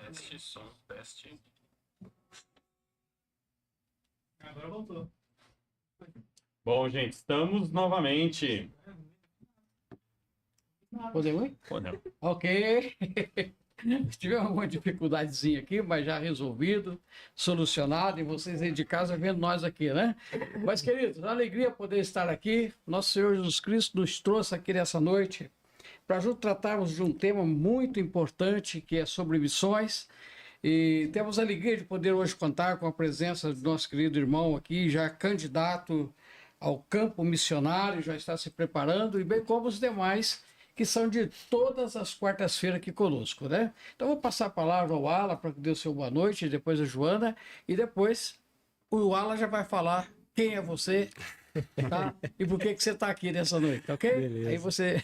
Teste, som, teste. Agora voltou. Bom, gente, estamos novamente. Podemos ir? Podemos. Ok. Tivemos alguma dificuldadezinha aqui, mas já resolvido, solucionado, e vocês aí de casa vendo nós aqui, né? Mas, queridos, alegria poder estar aqui. Nosso Senhor Jesus Cristo nos trouxe aqui nessa noite para juntos tratarmos de um tema muito importante, que é sobre missões. E temos a alegria de poder hoje contar com a presença do nosso querido irmão aqui, já candidato ao campo missionário, já está se preparando, e bem como os demais que são de todas as quartas-feiras aqui conosco, né? Então, vou passar a palavra ao Ala para que dê o seu boa noite, depois a Joana, e depois o Ala já vai falar quem é você, tá? E por que você está aqui nessa noite, ok? Beleza. Aí você...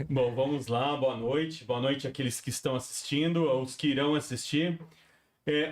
Bom, vamos lá, boa noite. Boa noite àqueles que estão assistindo, aos que irão assistir.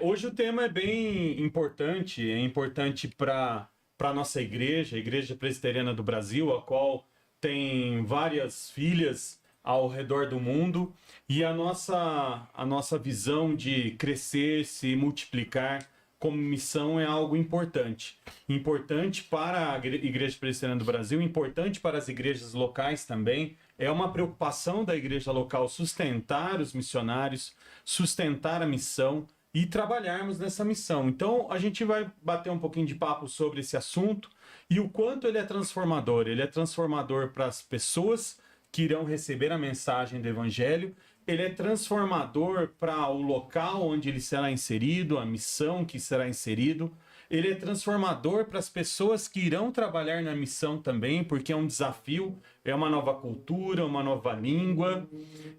Hoje o tema é bem importante, é importante para a nossa igreja, a Igreja Presbiteriana do Brasil, a qual tem várias filhas ao redor do mundo, e a nossa visão de crescer, se multiplicar como missão é algo importante. Importante para a Igreja Presbiteriana do Brasil, importante para as igrejas locais também. É uma preocupação da igreja local sustentar os missionários, sustentar a missão e trabalharmos nessa missão. Então, a gente vai bater um pouquinho de papo sobre esse assunto e o quanto ele é transformador. Ele é transformador para as pessoas que irão receber a mensagem do Evangelho. Ele é transformador para o local onde ele será inserido, a missão que será inserido. Ele é transformador para as pessoas que irão trabalhar na missão também, porque é um desafio, é uma nova cultura, uma nova língua.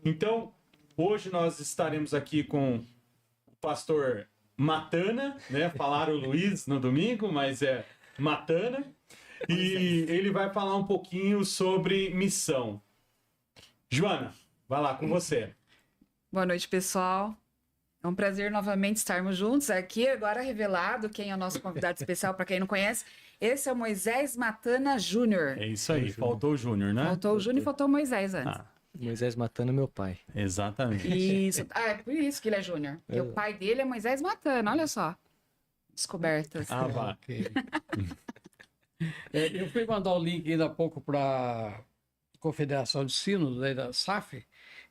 Então, hoje nós estaremos aqui com o pastor Matana, né? Falaram o Luiz no domingo, mas é Matana. E ele vai falar um pouquinho sobre missão. Joana, vai lá com você. Boa noite, pessoal. É um prazer novamente estarmos juntos aqui. Agora revelado quem é o nosso convidado especial, para quem não conhece. Esse é o Moisés Matana Júnior. É isso aí, faltou o Júnior, né? Faltou o Júnior e faltou o Moisés antes. Ah, Moisés Matana, meu pai. exatamente. Isso. Ah, é por isso que ele é Júnior. Porque o pai dele é Moisés Matana, olha só. Descobertas. Ah, vá. Ok. Eu fui mandar o link ainda há pouco para a Confederação de Sínodos, aí da SAF,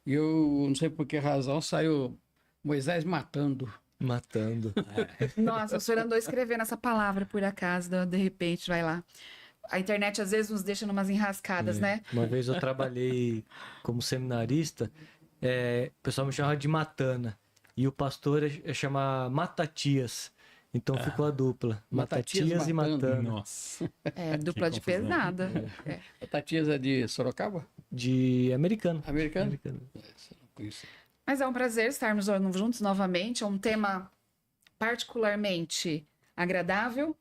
e eu não sei por que razão saiu Moisés matando. Matando. Nossa, o senhor andou escrevendo essa palavra por acaso, de repente, vai lá. A internet às vezes nos deixa numas enrascadas, né? Uma vez eu trabalhei como seminarista, o pessoal me chamava de Matana. E o pastor chama Matatias. Então ficou a dupla. Matatias Matatias e matando. Matana. Nossa. É, dupla de confusão. pesada. É. A Tatias é de Sorocaba? De americano. Americano? Americano. Isso. Mas é um prazer estarmos juntos novamente. É um tema particularmente agradável.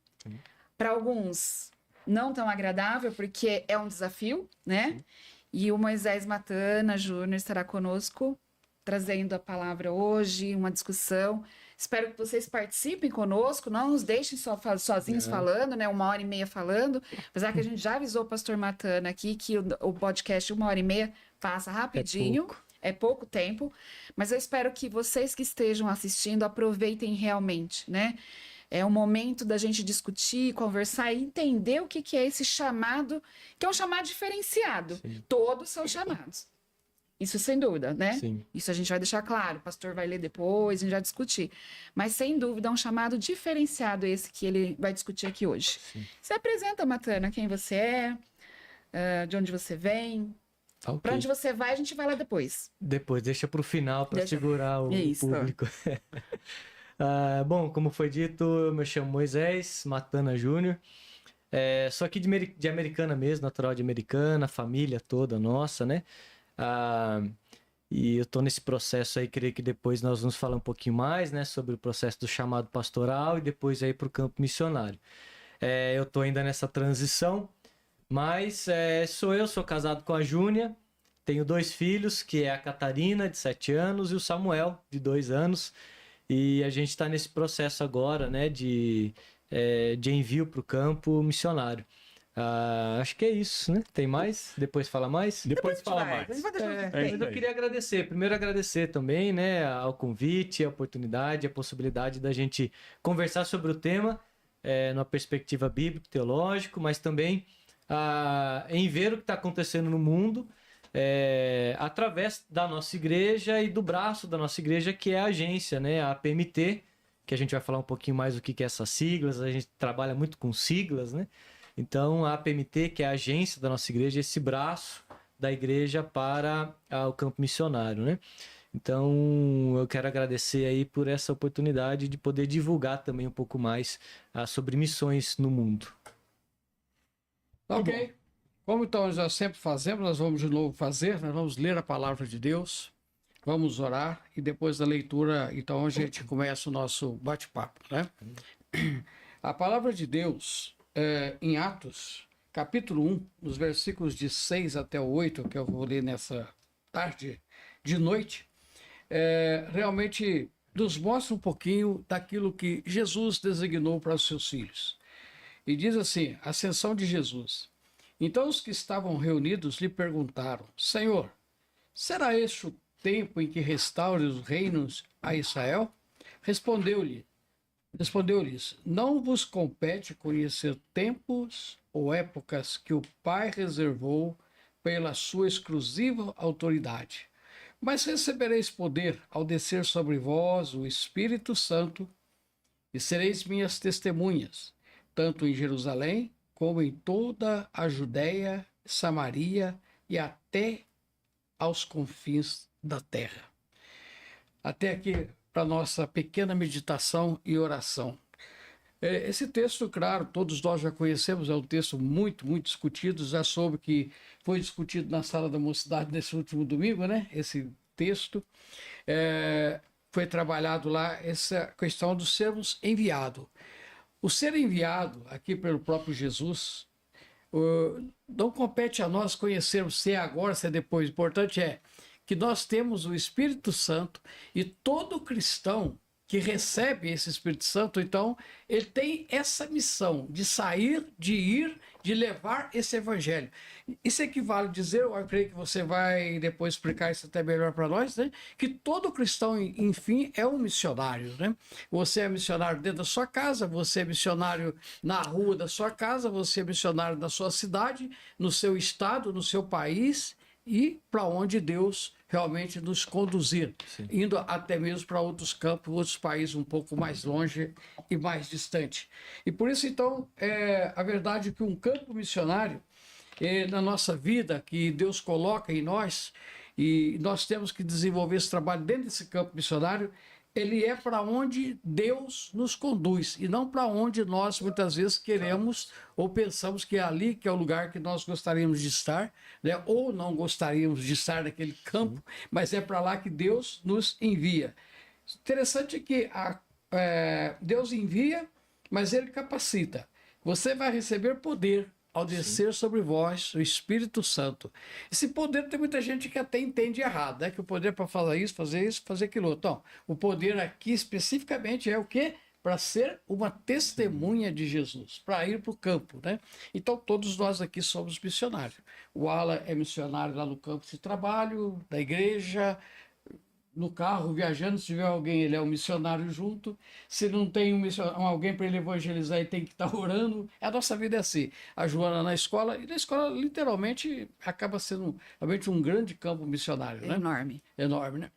Para alguns, não tão agradável, porque é um desafio, né? E o Moisés Matana Júnior estará conosco, trazendo a palavra hoje, uma discussão. Espero que vocês participem conosco, não nos deixem sozinhos falando, né? 1h30 falando. Apesar que a gente já avisou o pastor Matana aqui que o podcast 1h30 passa rapidinho. É pouco tempo, mas eu espero que vocês que estejam assistindo aproveitem realmente, né? É o momento da gente discutir, conversar e entender o que é esse chamado, que é um chamado diferenciado. Sim. Todos são chamados. Isso sem dúvida, né? Sim. Isso a gente vai deixar claro, o pastor vai ler depois, a gente vai discutir. Mas sem dúvida é um chamado diferenciado esse que ele vai discutir aqui hoje. Sim. Se apresenta, Matana, quem você é, de onde você vem. Tá, ok. Para onde você vai, a gente vai lá depois. Depois, deixa pro final para Deixa. segurar o Isso. público. Bom, como foi dito, eu me chamo Moisés Matana Júnior. Sou aqui de Americana mesmo, natural de Americana, família toda nossa, né? E eu tô nesse processo aí, creio que depois nós vamos falar um pouquinho mais, né? Sobre o processo do chamado pastoral e depois aí pro campo missionário. Eu tô ainda nessa transição, mas sou casado com a Júnia, tenho 2 filhos, que é a Catarina, de 7 anos, e o Samuel, de 2 anos. E a gente está nesse processo agora, né, de envio para o campo missionário. Acho que é isso, né? Tem mais? Depois fala mais? Depois fala A gente mais. vai deixar É, vocês é mas isso eu aí. queria agradecer. Primeiro agradecer também, né, ao convite, a oportunidade, a possibilidade da gente conversar sobre o tema numa perspectiva bíblica, teológico, mas também em ver o que está acontecendo no mundo através da nossa igreja e do braço da nossa igreja, que é a agência, né, a APMT, que a gente vai falar um pouquinho mais do que é essas siglas. A gente trabalha muito com siglas, né? Então, a APMT, que é a agência da nossa igreja, esse braço da igreja para o campo missionário, né? Então, eu quero agradecer aí por essa oportunidade de poder divulgar também um pouco mais sobre missões no mundo. Ok. Como então nós já sempre fazemos, nós vamos de novo fazer, nós vamos ler a palavra de Deus, vamos orar e depois da leitura, então a gente começa o nosso bate-papo, né? A palavra de Deus, em Atos, capítulo 1, nos versículos de 6 até o 8, que eu vou ler nessa tarde de noite, realmente nos mostra um pouquinho daquilo que Jesus designou para os seus filhos. E diz assim, a ascensão de Jesus. Então os que estavam reunidos lhe perguntaram, Senhor, será este o tempo em que restaure os reinos a Israel? Respondeu-lhes, não vos compete conhecer tempos ou épocas que o Pai reservou pela sua exclusiva autoridade. Mas recebereis poder ao descer sobre vós o Espírito Santo e sereis minhas testemunhas, tanto em Jerusalém como em toda a Judéia, Samaria e até aos confins da terra. Até aqui para nossa pequena meditação e oração. Esse texto, claro, todos nós já conhecemos, é um texto muito, muito discutido, já soube que foi discutido na Sala da Mocidade nesse último domingo, né? Esse texto. Foi trabalhado lá essa questão do sermos enviado. O ser enviado aqui pelo próprio Jesus não compete a nós conhecermos se é agora, se é depois. O importante é que nós temos o Espírito Santo e todo cristão que recebe esse Espírito Santo, então, ele tem essa missão de sair, de ir, de levar esse evangelho. Isso equivale a dizer, eu creio que você vai depois explicar isso até melhor para nós, né? Que todo cristão, enfim, é um missionário, né? Você é missionário dentro da sua casa, você é missionário na rua da sua casa, você é missionário na sua cidade, no seu estado, no seu país e para onde Deus realmente nos conduzir, Sim. indo até mesmo para outros campos, outros países um pouco mais longe e mais distante. E por isso, então, a verdade é que um campo missionário, na nossa vida, que Deus coloca em nós, e nós temos que desenvolver esse trabalho dentro desse campo missionário, ele é para onde Deus nos conduz e não para onde nós muitas vezes queremos ou pensamos que é ali que é o lugar que nós gostaríamos de estar, né? Ou não gostaríamos de estar naquele campo, mas é para lá que Deus nos envia. Interessante que Deus envia, mas Ele capacita. Você vai receber poder ao descer sobre vós o Espírito Santo. Esse poder tem muita gente que até entende errado, né? Que o poder para fazer isso, fazer aquilo outro. Então, o poder aqui especificamente é o quê? Para ser uma testemunha de Jesus, para ir para o campo, né? Então, todos nós aqui somos missionários. O Alan é missionário lá no campo de trabalho, da igreja, no carro, viajando, se tiver alguém, ele é um missionário junto. Se não tem alguém para ele evangelizar, ele tem que estar orando. A nossa vida é assim. A Joana na escola, e na escola literalmente acaba sendo realmente um grande campo missionário, né? Enorme. Enorme, né?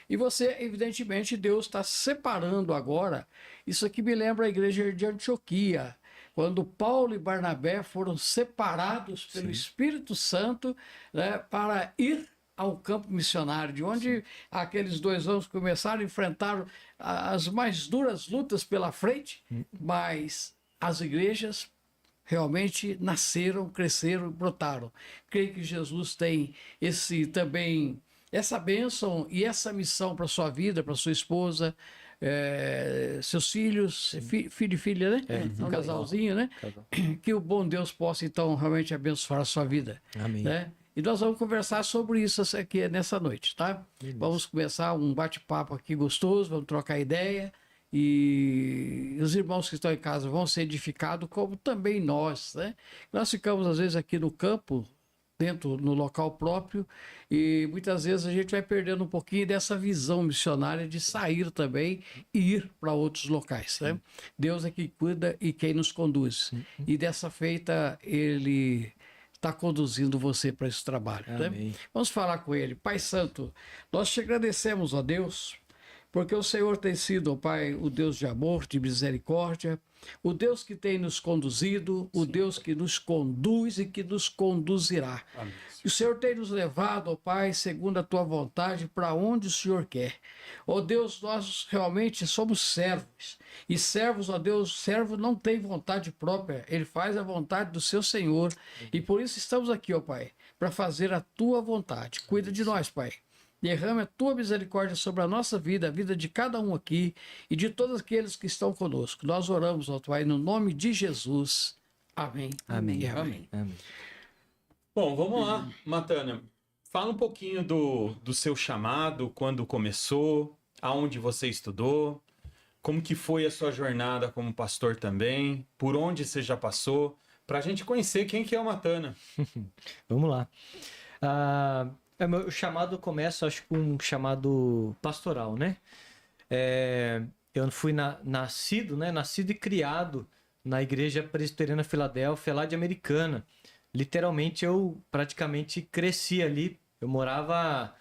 E você, evidentemente, Deus está separando agora. Isso aqui me lembra a igreja de Antioquia, quando Paulo e Barnabé foram separados pelo Espírito Santo, né, para ir ao campo missionário, de onde aqueles 2 anos começaram a enfrentar as mais duras lutas pela frente, mas as igrejas realmente nasceram, cresceram, brotaram. Creio que Jesus tem também essa bênção e essa missão para sua vida, para sua esposa, seus filhos, filho e filha, né? Um casalzinho, né? Casal. Que o bom Deus possa então realmente abençoar a sua vida. Amém. Né? E nós vamos conversar sobre isso aqui nessa noite, tá? Beleza. Vamos começar um bate-papo aqui gostoso, vamos trocar ideia e os irmãos que estão em casa vão ser edificados, como também nós, né? Nós ficamos, às vezes, aqui no campo, dentro, no local próprio, e muitas vezes a gente vai perdendo um pouquinho dessa visão missionária de sair também e ir para outros locais, né? Deus é quem cuida e quem nos conduz. E dessa feita, Ele está conduzindo você para esse trabalho, né? Amém. Vamos falar com Ele. Pai Santo, nós te agradecemos, ó Deus, porque o Senhor tem sido, ó Pai, o Deus de amor, de misericórdia, o Deus que tem nos conduzido, o Deus que nos conduz e que nos conduzirá. Amém. E o Senhor tem nos levado, ó Pai, segundo a tua vontade, para onde o Senhor quer. Ó Deus, nós realmente somos servos. E servos, ó Deus, servo não tem vontade própria, ele faz a vontade do seu Senhor. E por isso estamos aqui, ó Pai, para fazer a tua vontade. Cuida de nós, Pai. Derrame a tua misericórdia sobre a nossa vida, a vida de cada um aqui e de todos aqueles que estão conosco. Nós oramos, ó Pai, no nome de Jesus. Amém. Amém. E amém. Amém. Bom, vamos lá, Matana. Fala um pouquinho do seu chamado, quando começou, aonde você estudou, como que foi a sua jornada como pastor também, por onde você já passou, para a gente conhecer quem que é o Matana. Vamos lá. Meu chamado começa, acho que com um chamado pastoral, né? Eu fui nascido e criado na Igreja Presbiteriana Filadélfia, lá de Americana. Literalmente, eu praticamente cresci ali. Eu morava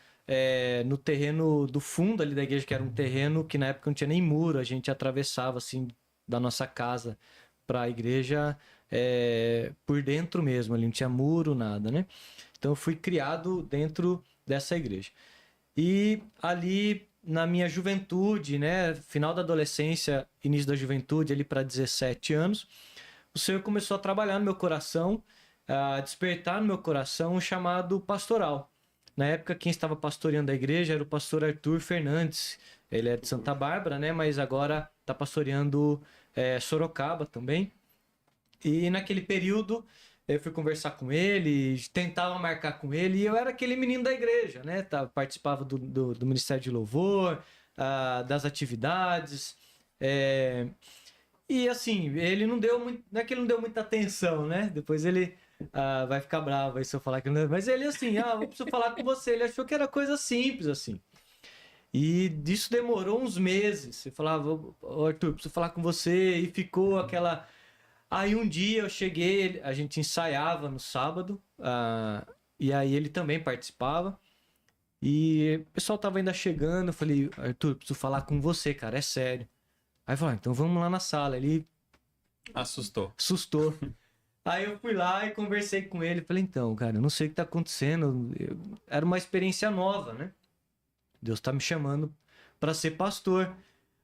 no terreno do fundo ali da igreja, que era um terreno que na época não tinha nem muro. A gente atravessava, assim, da nossa casa para a igreja por dentro mesmo. Ali não tinha muro, nada, né? Então, eu fui criado dentro dessa igreja. E ali, na minha juventude, né, final da adolescência, início da juventude, ali para 17 anos, o Senhor começou a trabalhar no meu coração, a despertar no meu coração um chamado pastoral. Na época, quem estava pastoreando a igreja era o pastor Arthur Fernandes. Ele é de Santa Bárbara, né, mas agora está pastoreando Sorocaba também. E naquele período, eu fui conversar com ele, tentava marcar com ele, e eu era aquele menino da igreja, né? Participava do Ministério de Louvor, das atividades. E assim, ele não deu muito. Não é que ele não deu muita atenção, né? Depois ele vai ficar bravo aí se eu falar que não. Mas ele assim, eu preciso falar com você. Ele achou que era coisa simples, assim. E disso demorou uns meses. Eu falava, Arthur, preciso falar com você, e ficou aquela. Aí um dia eu cheguei, a gente ensaiava no sábado, e aí ele também participava. E o pessoal tava ainda chegando, eu falei, Arthur, preciso falar com você, cara, é sério. Aí falou, então vamos lá na sala. Ele Assustou. assustou. Aí eu fui lá e conversei com ele, falei, então, cara, eu não sei o que tá acontecendo. Era uma experiência nova, né? Deus tá me chamando para ser pastor.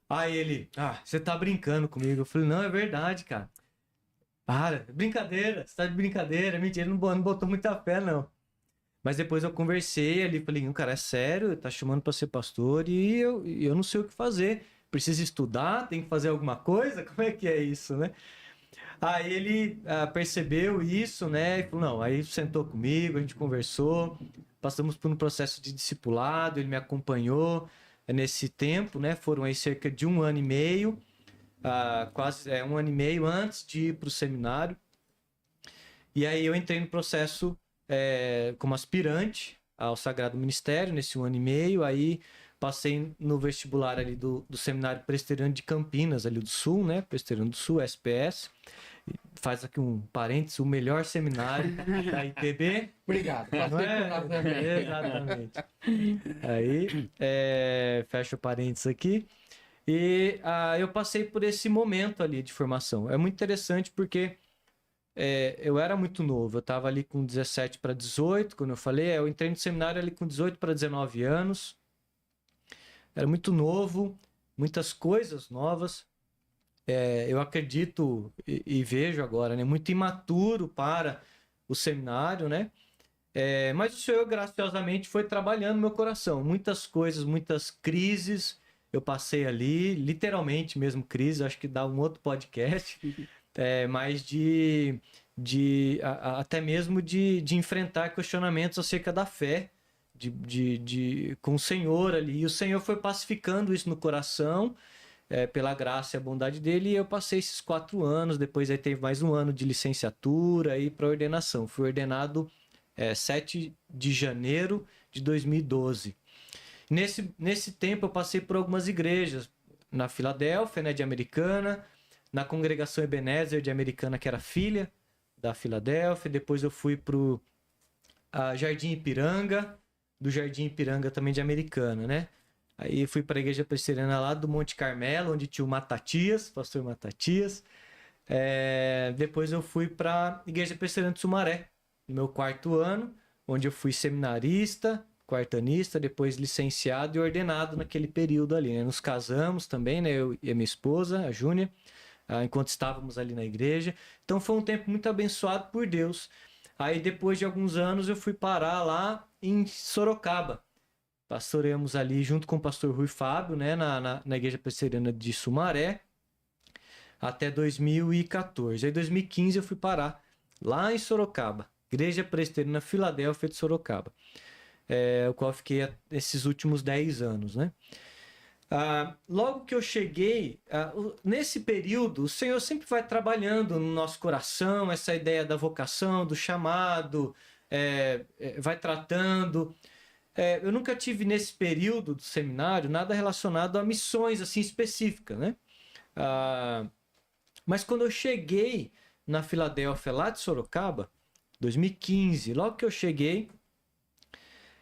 Aí ele, você tá brincando comigo. Eu falei, não, é verdade, cara. Para, brincadeira, você tá de brincadeira, mentira, ele não botou muita fé, não. Mas depois eu conversei ali, falei, cara, é sério, tá chamando pra ser pastor e eu não sei o que fazer. Preciso estudar, tem que fazer alguma coisa? Como é que é isso, né? Aí ele percebeu isso, né? E falou, não, aí sentou comigo, a gente conversou, passamos por um processo de discipulado, ele me acompanhou nesse tempo, né? Foram aí cerca de 1 ano e meio. Quase 1 ano e meio antes de ir para o seminário. E aí eu entrei no processo como aspirante ao Sagrado Ministério nesse 1 ano e meio. Aí passei no vestibular ali do Seminário Presbiteriano de Campinas, ali do Sul, né? Presbiteriano do Sul, SPS. Faz aqui um parênteses, o melhor seminário da IPB. Obrigado. Não é? Exatamente. Aí, fecha o parênteses aqui. E eu passei por esse momento ali de formação. É muito interessante porque eu era muito novo. Eu estava ali com 17 para 18, quando eu falei. Eu entrei no seminário ali com 18 para 19 anos. Era muito novo, muitas coisas novas. Eu acredito e vejo agora, né? Muito imaturo para o seminário, né? Mas o Senhor, graciosamente, foi trabalhando no meu coração. Muitas coisas, muitas crises. Eu passei ali, literalmente mesmo crise, acho que dá um outro podcast, mas até mesmo de enfrentar questionamentos acerca da fé com o Senhor ali. E o Senhor foi pacificando isso no coração, pela graça e a bondade dele, e eu passei esses 4 anos, depois aí teve mais um ano de licenciatura e para ordenação. Fui ordenado 7 de janeiro de 2012. Nesse tempo eu passei por algumas igrejas, na Filadélfia, né, de Americana, na congregação Ebenezer de Americana, que era filha da Filadélfia. Depois eu fui para o Jardim Ipiranga, do Jardim Ipiranga também de Americana, né? Aí fui para a igreja presbiteriana lá do Monte Carmelo, onde tinha o Matatias, pastor Matatias. Depois eu fui para a igreja presbiteriana de Sumaré, no meu 4º ano, onde eu fui seminarista, quartanista, depois licenciado e ordenado naquele período ali, né? Nos casamos também, né? Eu e a minha esposa, a Júnia, enquanto estávamos ali na igreja. Então foi um tempo muito abençoado por Deus. Aí depois de alguns anos eu fui parar lá em Sorocaba. Pastoreamos ali junto com o pastor Rui Fábio, né? Na igreja presbiteriana de Sumaré, até 2014. Aí em 2015 eu fui parar lá em Sorocaba, igreja presbiteriana Filadélfia de Sorocaba. O qual fiquei esses últimos 10 anos, né? Logo que eu cheguei, nesse período, o Senhor sempre vai trabalhando no nosso coração, essa ideia da vocação, do chamado, vai tratando. Eu nunca tive nesse período do seminário nada relacionado a missões assim específicas, né? Mas quando eu cheguei na Filadélfia, lá de Sorocaba, 2015, logo que eu cheguei,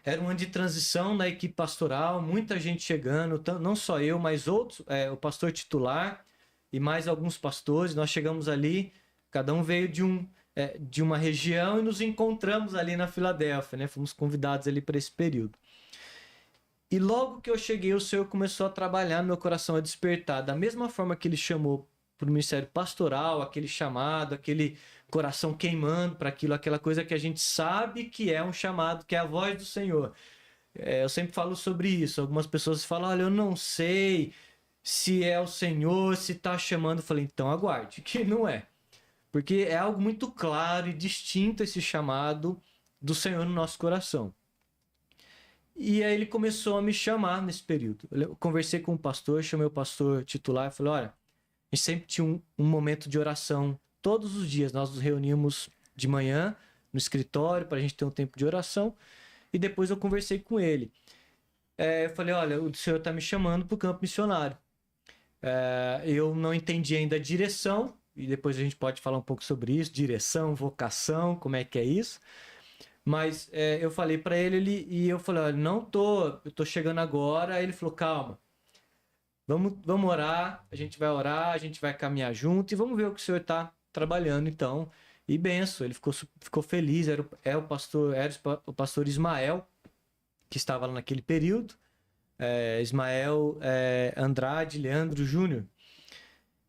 era um ano de transição na equipe pastoral, muita gente chegando, não só eu, mas outros, o pastor titular e mais alguns pastores. Nós chegamos ali, cada um veio de uma região e nos encontramos ali na Filadélfia, né? Fomos convidados ali para esse período. E logo que eu cheguei, o Senhor começou a trabalhar no meu coração, a despertar. Da mesma forma que Ele chamou para o ministério pastoral, aquele chamado, aquele coração queimando para aquilo, aquela coisa que a gente sabe que é um chamado, que é a voz do Senhor. Eu sempre falo sobre isso. Algumas pessoas falam, olha, eu não sei se é o Senhor, se está chamando. Eu falei, então aguarde, que não é. Porque é algo muito claro e distinto esse chamado do Senhor no nosso coração. E aí ele começou a me chamar nesse período. Eu conversei com o pastor, chamei o pastor titular e falei, olha, a gente sempre tinha um momento de oração. Todos os dias nós nos reuníamos de manhã no escritório para a gente ter um tempo de oração. E depois eu conversei com ele. Eu falei, olha, o Senhor está me chamando para o campo missionário. Eu não entendi ainda a direção. E depois a gente pode falar um pouco sobre isso. Direção, vocação, como é que é isso. Mas eu falei para ele e eu falei, olha, eu tô chegando agora. Aí ele falou, calma. Vamos orar, a gente vai caminhar junto e vamos ver o que o Senhor está trabalhando, então. E benção, ele ficou feliz, era o pastor Ismael, que estava lá naquele período, Ismael Andrade Leandro Júnior.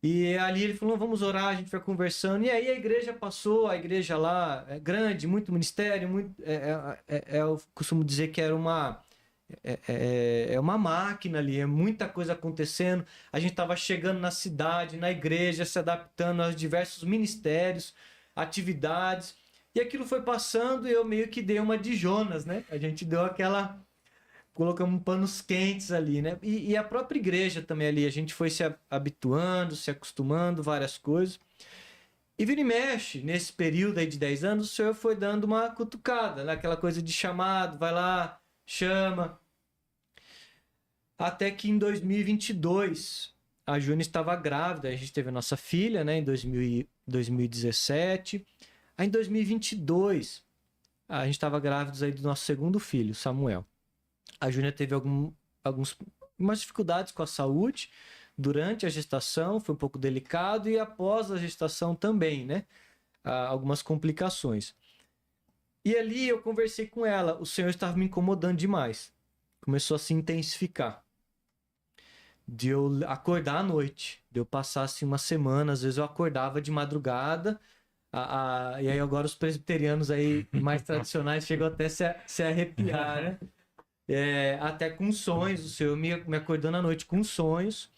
E ali ele falou, vamos orar, a gente vai conversando. E aí a igreja passou, a igreja lá é grande, muito ministério, eu costumo dizer que era uma máquina ali, é muita coisa acontecendo. A gente estava chegando na cidade, na igreja, se adaptando aos diversos ministérios, atividades, e aquilo foi passando e eu meio que dei uma de Jonas, né? A gente deu colocamos panos quentes ali, né? E a própria igreja também ali, a gente foi se habituando, se acostumando, várias coisas. E vira e mexe, nesse período aí de 10 anos, o Senhor foi dando uma cutucada, né? Aquela coisa de chamado, vai lá, chama. Até que em 2022, a Júnia estava grávida, a gente teve a nossa filha, né, em 2017. Aí em 2022, a gente estava grávidos aí do nosso segundo filho, Samuel. A Júnia teve algumas dificuldades com a saúde durante a gestação, foi um pouco delicado, e após a gestação também, né, algumas complicações. E ali eu conversei com ela, o Senhor estava me incomodando demais. Começou a se intensificar. De eu acordar à noite, de eu passar assim uma semana, às vezes eu acordava de madrugada, e aí agora os presbiterianos aí mais tradicionais chegam até se arrepiar, né? Até com sonhos, o Senhor me acordando à noite com sonhos.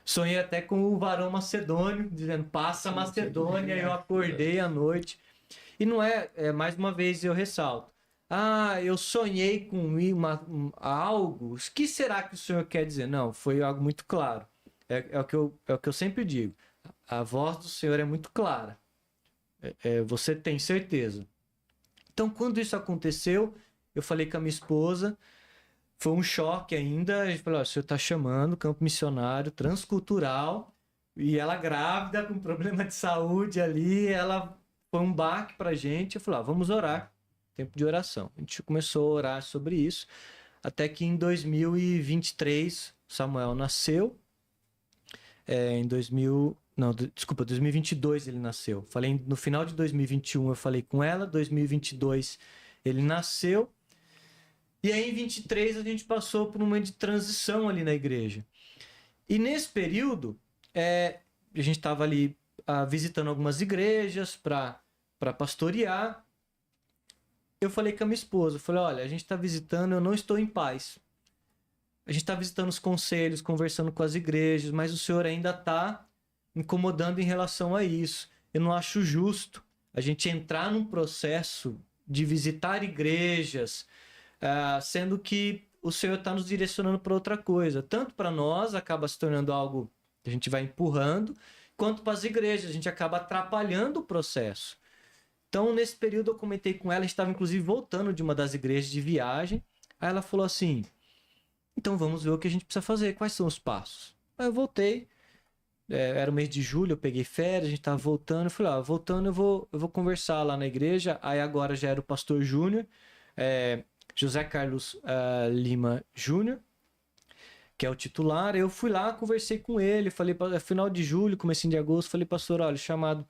Sonhei até com o varão macedônio, dizendo, passa a Macedônia, e eu acordei à noite. E não mais uma vez eu ressalto, eu sonhei com algo, o que será que o Senhor quer dizer? Não, foi algo muito claro. é o que eu sempre digo. A voz do Senhor é muito clara. Você tem certeza. Então, quando isso aconteceu, eu falei com a minha esposa, foi um choque ainda. A gente falou: o senhor está chamando campo missionário transcultural, e ela grávida, com problema de saúde ali, ela foi um baque pra gente. Eu falei: vamos orar, tempo de oração. A gente começou a orar sobre isso, até que em 2023, Samuel nasceu. Em 2022 ele nasceu. Falei no final de 2021, eu falei com ela. 2022 ele nasceu. E aí em 23 a gente passou por um momento de transição ali na igreja. E nesse período, a gente estava ali visitando algumas igrejas para pastorear. Eu falei com a minha esposa, eu falei: olha, a gente está visitando, eu não estou em paz. A gente está visitando os conselhos, conversando com as igrejas, mas o senhor ainda está incomodando em relação a isso. Eu não acho justo a gente entrar num processo de visitar igrejas, sendo que o Senhor está nos direcionando para outra coisa. Tanto para nós, acaba se tornando algo que a gente vai empurrando, quanto para as igrejas, a gente acaba atrapalhando o processo. Então, nesse período, eu comentei com ela, a gente estava inclusive voltando de uma das igrejas de viagem. Aí ela falou assim: então vamos ver o que a gente precisa fazer, quais são os passos. Aí eu voltei. Era o mês de julho, eu peguei férias, a gente tava voltando. Eu falei: voltando eu vou conversar lá na igreja. Aí agora já era o pastor Júnior, José Carlos Lima Júnior, que é o titular. Eu fui lá, conversei com ele, falei: final de julho, comecinho de agosto, falei: pastor, olha, o chamado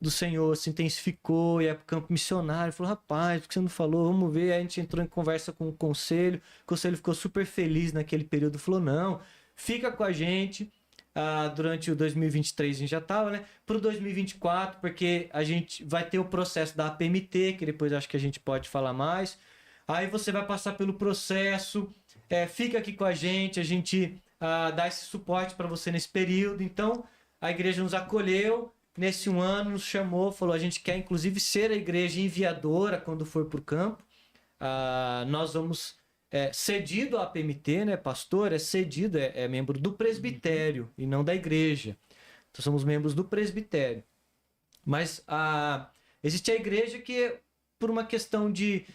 do Senhor se intensificou e é pro campo missionário. Ele falou: rapaz, por que você não falou? Vamos ver. Aí a gente entrou em conversa com o conselho ficou super feliz naquele período, falou: não, fica com a gente. Durante o 2023 a gente já estava, né? Para o 2024, porque a gente vai ter o processo da APMT, que depois acho que a gente pode falar mais. Aí você vai passar pelo processo, fica aqui com a gente dá esse suporte para você nesse período. Então, a igreja nos acolheu nesse um ano, nos chamou, falou: a gente quer inclusive ser a igreja enviadora quando for para o campo. Nós vamos... cedido à APMT, né? Pastor cedido, é membro do presbitério e não da igreja. Então somos membros do presbitério. Mas existe a igreja que, por uma questão de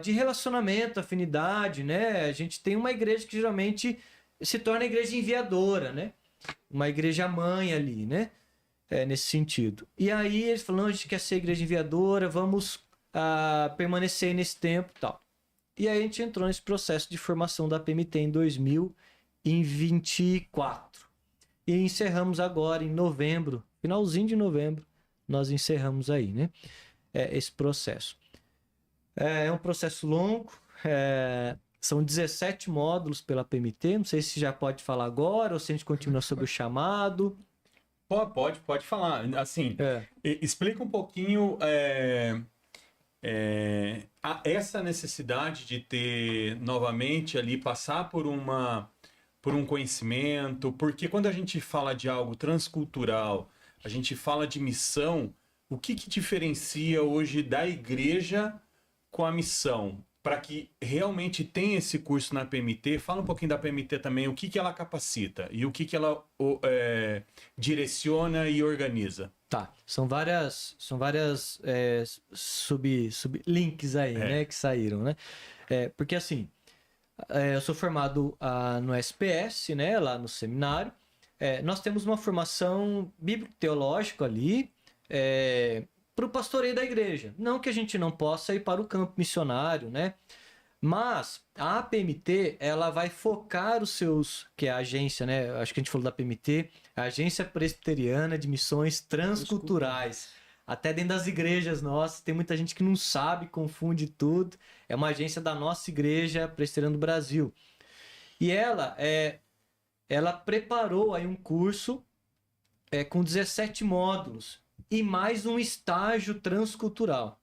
relacionamento, afinidade, né? A gente tem uma igreja que geralmente se torna a igreja enviadora, né? Uma igreja mãe ali, né? Nesse sentido. E aí eles falaram: não, a gente quer ser a igreja enviadora, vamos permanecer nesse tempo e tal. E aí a gente entrou nesse processo de formação da APMT em 2024. E encerramos agora em novembro, finalzinho de novembro, nós encerramos aí, né? Esse processo. É um processo longo, são 17 módulos pela APMT, não sei se já pode falar agora ou se a gente continua sobre o chamado. Pode falar. Assim, explica um pouquinho... essa necessidade de ter novamente ali, passar por um conhecimento, porque quando a gente fala de algo transcultural, a gente fala de missão, o que diferencia hoje da igreja com a missão? Para que realmente tenha esse curso na PMT, fala um pouquinho da PMT também, o que ela capacita e o que ela direciona e organiza. Tá, são várias sublinks aí, né, que saíram, né? Porque assim, eu sou formado no SPS, né, lá no seminário. Nós temos uma formação bíblico-teológica ali para o pastoreio da igreja. Não que a gente não possa ir para o campo missionário, né? Mas a APMT, ela vai focar os seus, que é a agência, né? Acho que a gente falou da APMT, a Agência Presbiteriana de Missões Transculturais. Até dentro das igrejas nossas, tem muita gente que não sabe, confunde tudo. É uma agência da nossa igreja presbiteriana do Brasil. E ela preparou aí um curso com 17 módulos e mais um estágio transcultural.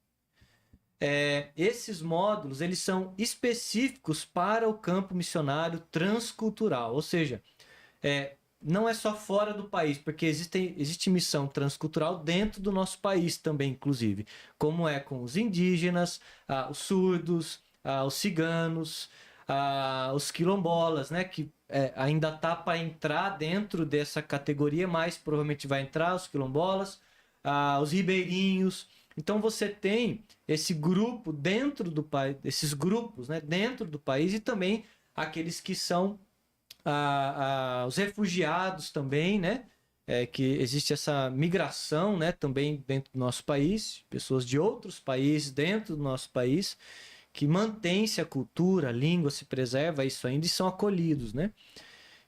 Esses módulos, eles são específicos para o campo missionário transcultural, ou seja, não é só fora do país, porque existe missão transcultural dentro do nosso país também, inclusive, como com os indígenas, os surdos, os ciganos, os quilombolas, né? Que ainda tá para entrar dentro dessa categoria, mas provavelmente vai entrar os quilombolas, os ribeirinhos. Então você tem esse grupo dentro do país, esses grupos, né? Dentro do país e também aqueles que são os refugiados também, né? Que existe essa migração, né? Também dentro do nosso país, pessoas de outros países dentro do nosso país que mantém-se a cultura, a língua, se preserva isso ainda e são acolhidos, né?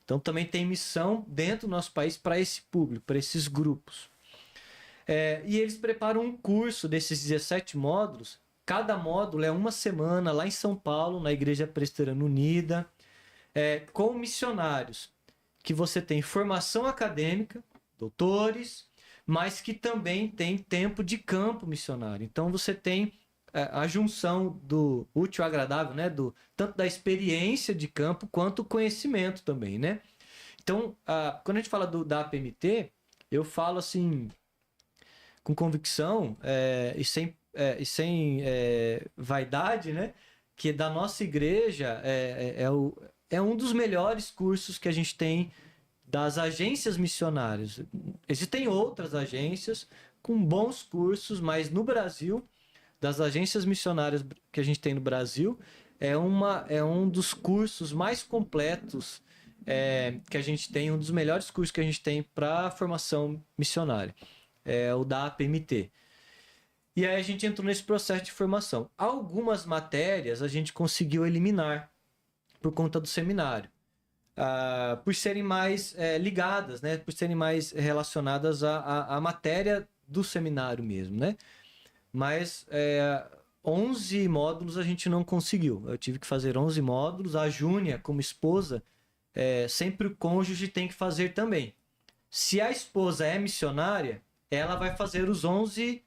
Então também tem missão dentro do nosso país para esse público, para esses grupos. E eles preparam um curso desses 17 módulos. Cada módulo é uma semana lá em São Paulo, na Igreja Presbiteriana Unida, com missionários, que você tem formação acadêmica, doutores, mas que também tem tempo de campo missionário. Então você tem a junção do útil ao agradável, né? Tanto da experiência de campo quanto o conhecimento também, né? Então, quando a gente fala da APMT, eu falo assim, com convicção e sem vaidade, né? Que da nossa igreja é um dos melhores cursos que a gente tem das agências missionárias. Existem outras agências com bons cursos, mas no Brasil, das agências missionárias que a gente tem no Brasil, é um dos cursos mais completos que a gente tem, um dos melhores cursos que a gente tem para formação missionária, é o da APMT. E aí a gente entrou nesse processo de formação. Algumas matérias a gente conseguiu eliminar por conta do seminário, por serem mais ligadas, né? Por serem mais relacionadas à matéria do seminário mesmo, né? Mas 11 módulos a gente não conseguiu. Eu tive que fazer 11 módulos. A Júnia, como esposa, sempre o cônjuge tem que fazer também. Se a esposa é missionária, ela vai fazer os 11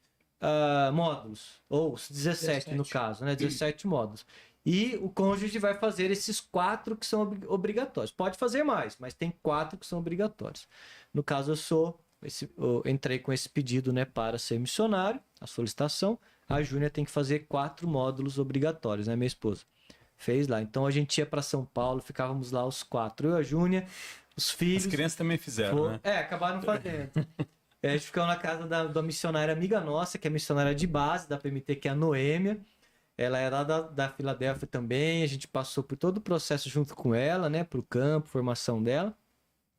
módulos, ou os 17 no caso, né? 17 módulos. E o cônjuge vai fazer esses 4 que são obrigatórios. Pode fazer mais, mas tem 4 que são obrigatórios. No caso, eu entrei com esse pedido, né, para ser missionário, a solicitação. A Júnia tem que fazer 4 módulos obrigatórios, né, minha esposa? Fez lá. Então a gente ia para São Paulo, ficávamos lá os 4. Eu, a Júnia, os filhos. As crianças também fizeram, né? Acabaram fazendo. A gente ficou na casa da missionária amiga nossa, que é missionária de base da PMT, que é a Noêmia. Ela é lá da Filadélfia também. A gente passou por todo o processo junto com ela, né? Pro campo, formação dela.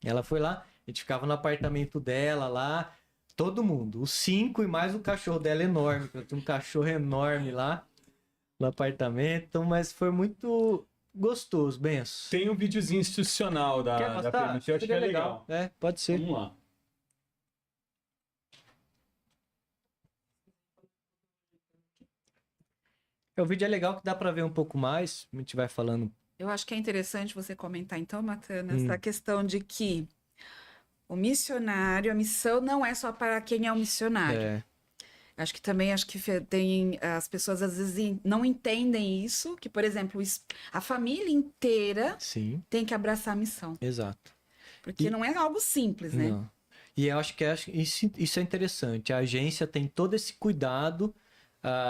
Ela foi lá. A gente ficava no apartamento dela lá. Todo mundo. Os 5 e mais o cachorro dela enorme. Eu tinha um cachorro enorme lá no apartamento. Mas foi muito gostoso, Benço. Tem um videozinho institucional Quer da mostrar? PMT, eu acho que é legal. Pode ser. Vamos lá. O vídeo é legal que dá para ver um pouco mais. A gente vai falando. Eu acho que é interessante você comentar, então, Matana, essa questão de que o missionário, a missão não é só para quem é um missionário. Acho que tem as pessoas às vezes não entendem isso, que, por exemplo, a família inteira tem que abraçar a missão. Exato. Porque não é algo simples, né? Não. E eu acho que isso é interessante. A agência tem todo esse cuidado.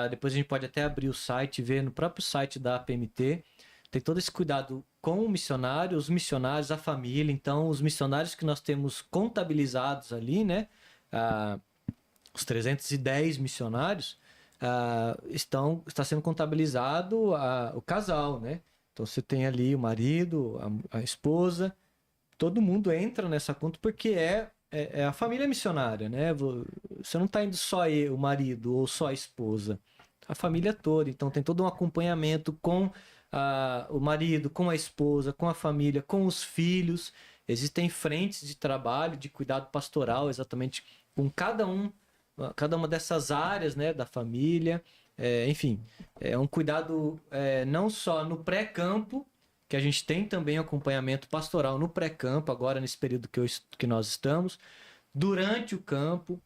Depois a gente pode até abrir o site e ver no próprio site da APMT. Tem todo esse cuidado com o missionário, os missionários, a família. Então, os missionários que nós temos contabilizados ali, né? Os 310 missionários, está sendo contabilizado o casal, né? Então, você tem ali o marido, a esposa. Todo mundo entra nessa conta porque é a família missionária, né? Você não está indo só o marido ou só a esposa, a família toda. Então tem todo um acompanhamento com o marido, com a esposa, com a família, com os filhos. Existem frentes de trabalho, de cuidado pastoral, exatamente com cada uma dessas áreas, né, da família. Enfim, é um cuidado não só no pré-campo, que a gente tem também acompanhamento pastoral no pré-campo, agora nesse período que nós estamos, durante o campo,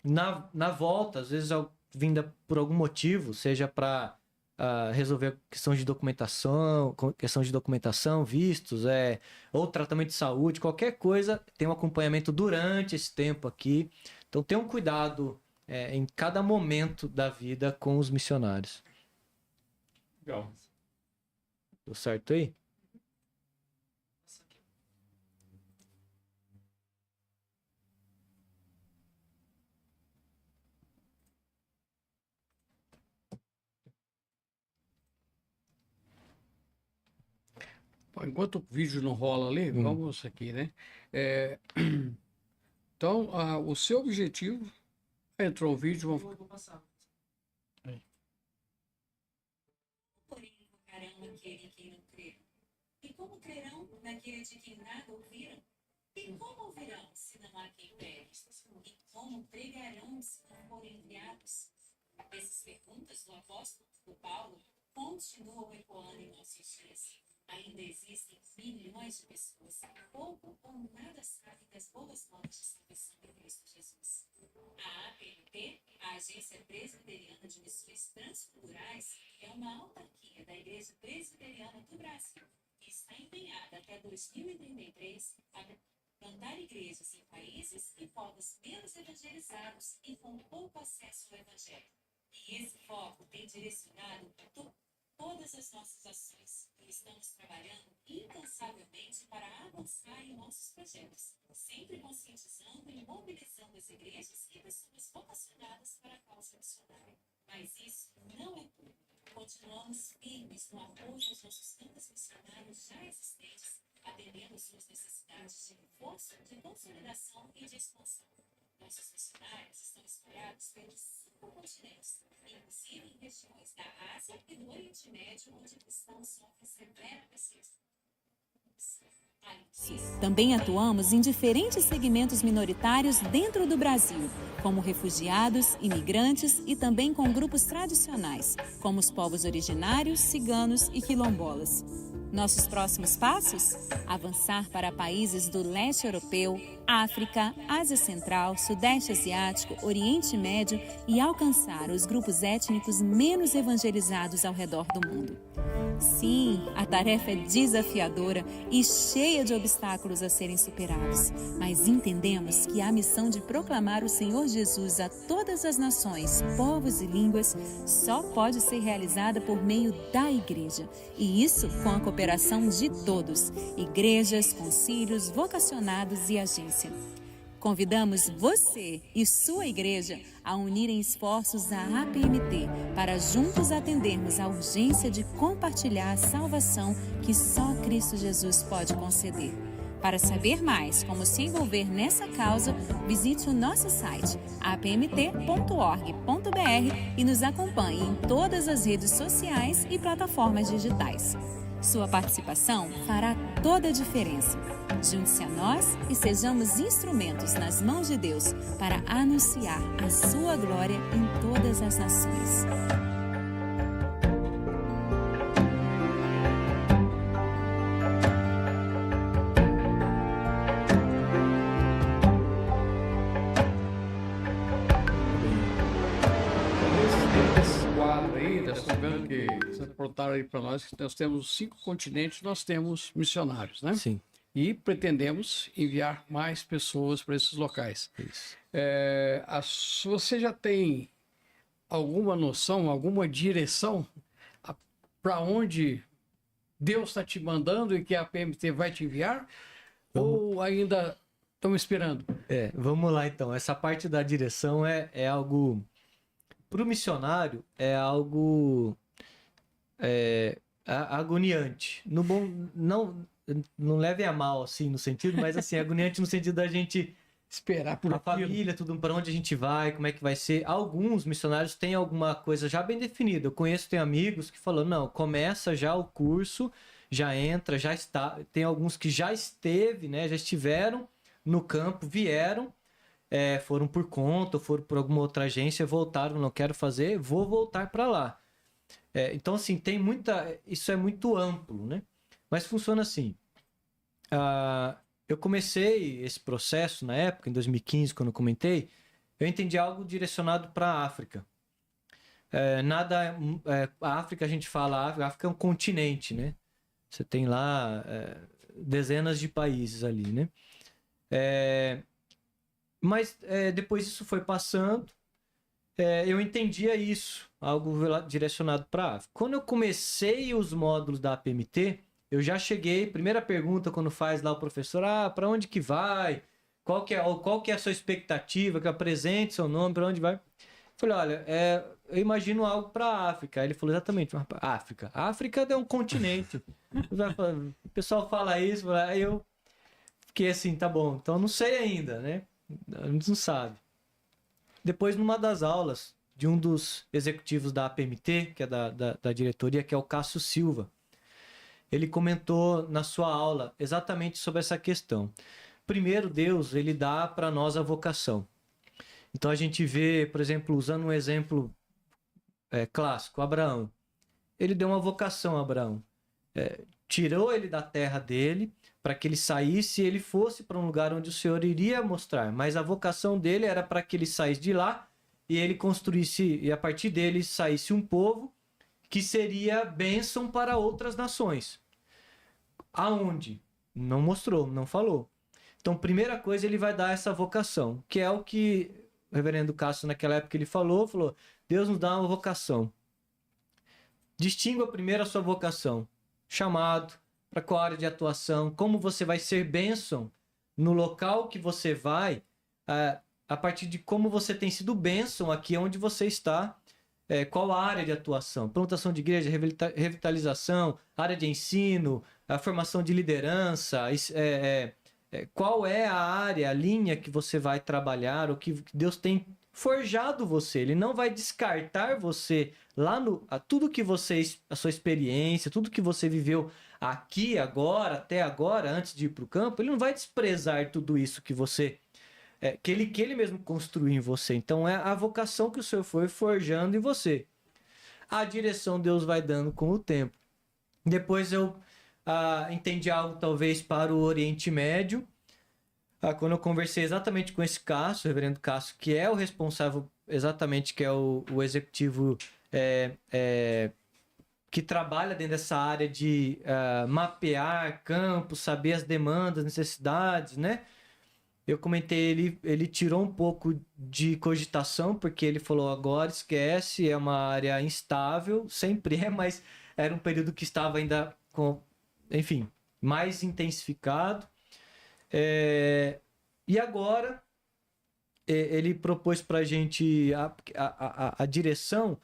na volta, às vezes vinda por algum motivo, seja para resolver questão de documentação, vistos, ou tratamento de saúde, qualquer coisa, tem um acompanhamento durante esse tempo aqui. Então tem um cuidado em cada momento da vida com os missionários. Legal. Deu certo aí? Bom, enquanto o vídeo não rola ali, vamos aqui, né? É, Então, o seu objetivo, entrou o vídeo, vamos... Vou passar. Porém, invocarão aquele em quem não creram. E como crerão naquele de quem nada ouviram? E como ouvirão se não há quem pregue? E como pregarão se não forem enviados? Essas perguntas do apóstolo Paulo continuam ecoando em nossos dias. Ainda existem milhões de pessoas que pouco ou nada sabem das boas novas de salvação em Cristo Jesus. A APMT, a Agência Presbiteriana de Missões Transculturais, é uma autarquia da Igreja Presbiteriana do Brasil que está empenhada até 2033 a plantar igrejas em países e povos menos evangelizados e com pouco acesso ao Evangelho. E esse foco tem direcionado todas as nossas ações e estamos trabalhando incansavelmente para avançar em nossos projetos, sempre conscientizando e mobilizando as igrejas e pessoas vocacionadas para a causa missionária. Mas isso não é tudo. Continuamos firmes no apoio aos nossos campos missionários já existentes, atendendo às suas necessidades de reforço, de consolidação e de expansão. Nossos missionários estão espalhados pelos 5 continentes, inclusive em regiões da Ásia e do Oriente Médio, onde cristãos sofrem severa perseguição. Também atuamos em diferentes segmentos minoritários dentro do Brasil, como refugiados, imigrantes e também com grupos tradicionais, como os povos originários, ciganos e quilombolas. Nossos próximos passos? Avançar para países do leste europeu, África, Ásia Central, Sudeste Asiático, Oriente Médio e alcançar os grupos étnicos menos evangelizados ao redor do mundo. Sim, a tarefa é desafiadora e cheia de obstáculos a serem superados, mas entendemos que a missão de proclamar o Senhor Jesus a todas as nações, povos e línguas só pode ser realizada por meio da igreja, e isso com a cooperação de todos, igrejas, concílios, vocacionados e agência. Convidamos você e sua igreja a unirem esforços à APMT para juntos atendermos à urgência de compartilhar a salvação que só Cristo Jesus pode conceder. Para saber mais como se envolver nessa causa, visite o nosso site apmt.org.br e nos acompanhe em todas as redes sociais e plataformas digitais. Sua participação fará toda a diferença. Junte-se a nós e sejamos instrumentos nas mãos de Deus para anunciar a sua glória em todas as nações. Esse quadro aí, nós estamos vendo que vocês apontaram aí para nós que nós temos 5 continentes, nós temos missionários, né? Sim, E pretendemos enviar mais pessoas para esses locais. isso. Você já tem alguma noção, alguma direção para onde Deus está te mandando e que a PMT vai te enviar? Ou ainda estamos esperando? Vamos lá então. Essa parte da direção é algo. Para o missionário, é algo agoniante. No bom, não leve a mal, assim, no sentido, mas assim, agoniante no sentido da gente. Esperar por A aquilo. família, tudo para onde a gente vai, como é que vai ser. Alguns missionários têm alguma coisa já bem definida. Eu conheço, tem amigos que falam, não, começa já o curso, já entra, já está. Tem alguns que já esteve, né, já estiveram no campo, vieram, foram por conta, ou foram por alguma outra agência, voltaram, não quero fazer, vou voltar para lá. Então, assim, tem muita. Isso é muito amplo, né? Mas funciona assim. Eu comecei esse processo na época, em 2015, quando eu comentei, eu entendi algo direcionado para a África. A África, a gente fala, a África é um continente, né? Você tem lá dezenas de países ali, né? Mas depois isso foi passando, eu entendia isso, algo direcionado para a África. Quando eu comecei os módulos da APMT, eu já cheguei, primeira pergunta quando faz lá o professor, para onde que vai? Qual que é a sua expectativa? Que apresente seu nome, para onde vai? Falei, olha, eu imagino algo para a África. Aí ele falou exatamente, África. A África é um continente. O pessoal fala isso, aí eu fiquei assim, tá bom, então não sei ainda, né? A gente não sabe. Depois, numa das aulas de um dos executivos da APMT, que é da diretoria, que é o Cássio Silva, ele comentou na sua aula exatamente sobre essa questão. Primeiro, Deus, ele dá para nós a vocação. Então a gente vê, por exemplo, usando um exemplo clássico, Abraão. Ele deu uma vocação a Abraão. Tirou ele da terra dele para que ele saísse e ele fosse para um lugar onde o Senhor iria mostrar. Mas a vocação dele era para que ele saísse de lá e ele construísse, e a partir dele saísse um povo que seria bênção para outras nações. Aonde? Não mostrou, não falou. Então, primeira coisa, ele vai dar essa vocação, que é o que o reverendo Cássio, naquela época, ele falou, Deus nos dá uma vocação. Distingua primeiro a sua vocação, chamado, para qual área de atuação, como você vai ser bênção no local que você vai, a partir de como você tem sido bênção aqui onde você está, qual a área de atuação, plantação de igreja, revitalização, área de ensino, a formação de liderança, qual é a área, a linha que você vai trabalhar, o que Deus tem forjado você. Ele não vai descartar você lá tudo que a sua experiência, tudo que você viveu aqui, agora, até agora, antes de ir para o campo, ele não vai desprezar tudo isso que você que ele mesmo construiu em você. Então é a vocação que o Senhor foi forjando em você. A direção Deus vai dando com o tempo. Depois eu entendi algo talvez para o Oriente Médio, quando eu conversei exatamente com esse Cássio, o reverendo Cássio, que é o responsável exatamente, que é o executivo que trabalha dentro dessa área de mapear campos, saber as demandas, necessidades, né? Eu comentei, ele tirou um pouco de cogitação, porque ele falou, agora esquece, é uma área instável, sempre mas era um período que estava ainda mais intensificado. E agora, ele propôs para a gente, a direção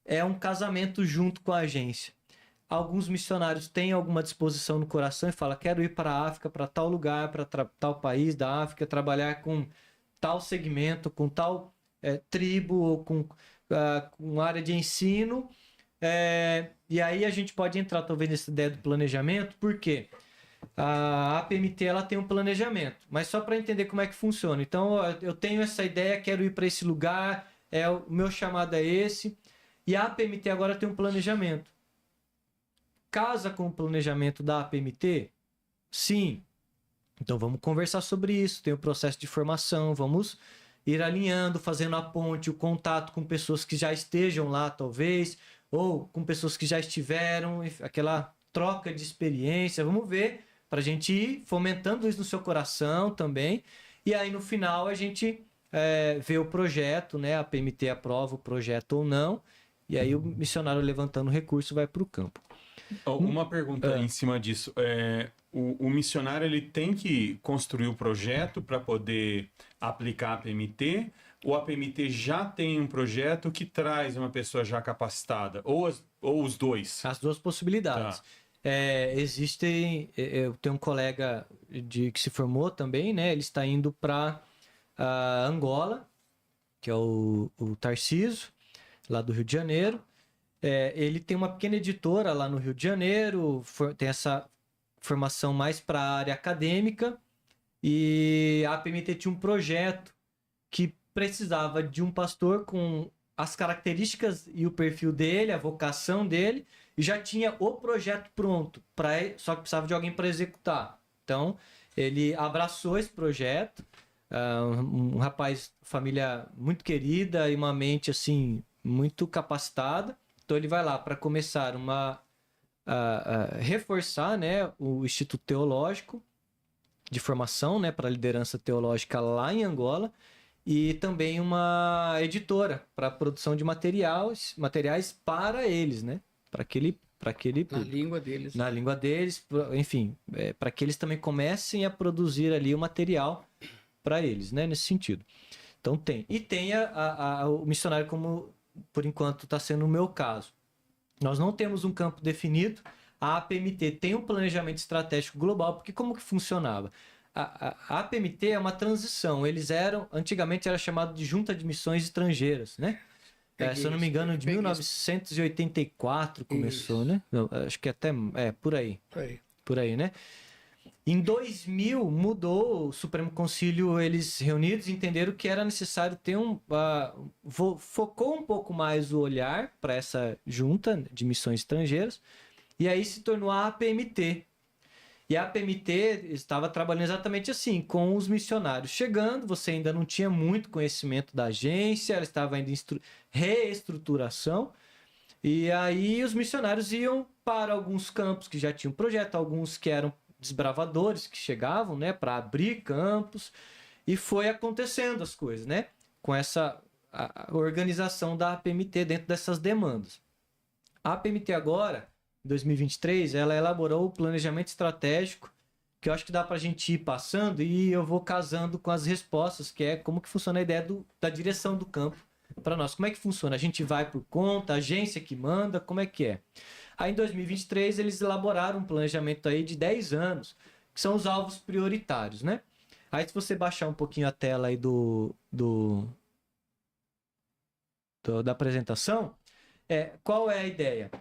é um casamento junto com a agência. Alguns missionários têm alguma disposição no coração e falam, quero ir para a África, para tal lugar, para tal país da África, trabalhar com tal segmento, com tal tribo, ou com área de ensino. E aí a gente pode entrar talvez nessa ideia do planejamento, porque a APMT ela tem um planejamento, mas só para entender como é que funciona. Então eu tenho essa ideia, quero ir para esse lugar, o meu chamado é esse, e a APMT agora tem um planejamento. Casa com o planejamento da APMT? Sim. Então vamos conversar sobre isso, tem o processo de formação, vamos ir alinhando, fazendo a ponte, o contato com pessoas que já estejam lá talvez, ou com pessoas que já estiveram, aquela troca de experiência, vamos ver, para a gente ir fomentando isso no seu coração também, e aí no final a gente vê o projeto, né? A APMT aprova o projeto ou não, e aí o missionário levantando o recurso vai para o campo. Uma pergunta em cima disso. O missionário ele tem que construir o projeto para poder aplicar a APMT, ou a APMT já tem um projeto que traz uma pessoa já capacitada? Ou os dois? As duas possibilidades. Tá. Existem... Eu tenho um colega que se formou também, né? Ele está indo para Angola, que é o Tarcísio, lá do Rio de Janeiro. Ele tem uma pequena editora lá no Rio de Janeiro, tem essa formação mais para a área acadêmica, e a APMT tinha um projeto que precisava de um pastor com as características e o perfil dele, a vocação dele, e já tinha o projeto pronto, só que precisava de alguém para executar. Então, ele abraçou esse projeto, um rapaz, família muito querida e uma mente assim, muito capacitada. Então ele vai lá para começar reforçar, né, o Instituto Teológico de Formação, né, para a liderança teológica lá em Angola, e também uma editora para produção de materiais para eles, né? Para aquele Na língua deles. na língua deles, enfim, para que eles também comecem a produzir ali o material para eles, né? Nesse sentido. Então tem. E tem o missionário como, por enquanto, está sendo o meu caso. Nós não temos um campo definido. A APMT tem um planejamento estratégico global, porque como que funcionava? A APMT é uma transição. Antigamente era chamado de Junta de Missões Estrangeiras, né? Se eu não me engano, de 1984 começou, né? Não, acho que até por aí. Por aí, né? Em 2000 mudou o Supremo Concílio, eles reunidos entenderam que era necessário ter focou um pouco mais o olhar para essa junta de missões estrangeiras, e aí se tornou a APMT. E a APMT estava trabalhando exatamente assim, com os missionários chegando, você ainda não tinha muito conhecimento da agência, ela estava ainda em reestruturação, e aí os missionários iam para alguns campos que já tinham projeto, alguns que eram desbravadores que chegavam, né, para abrir campos, e foi acontecendo as coisas, né, com essa a organização da APMT dentro dessas demandas. A APMT agora, em 2023, ela elaborou o planejamento estratégico, que eu acho que dá para a gente ir passando, e eu vou casando com as respostas, que é como que funciona a ideia da direção do campo para nós. Como é que funciona? A gente vai por conta, a agência que manda, como é que é? Aí em 2023 eles elaboraram um planejamento aí de 10 anos, que são os alvos prioritários, né? Aí se você baixar um pouquinho a tela aí da apresentação, qual é a ideia?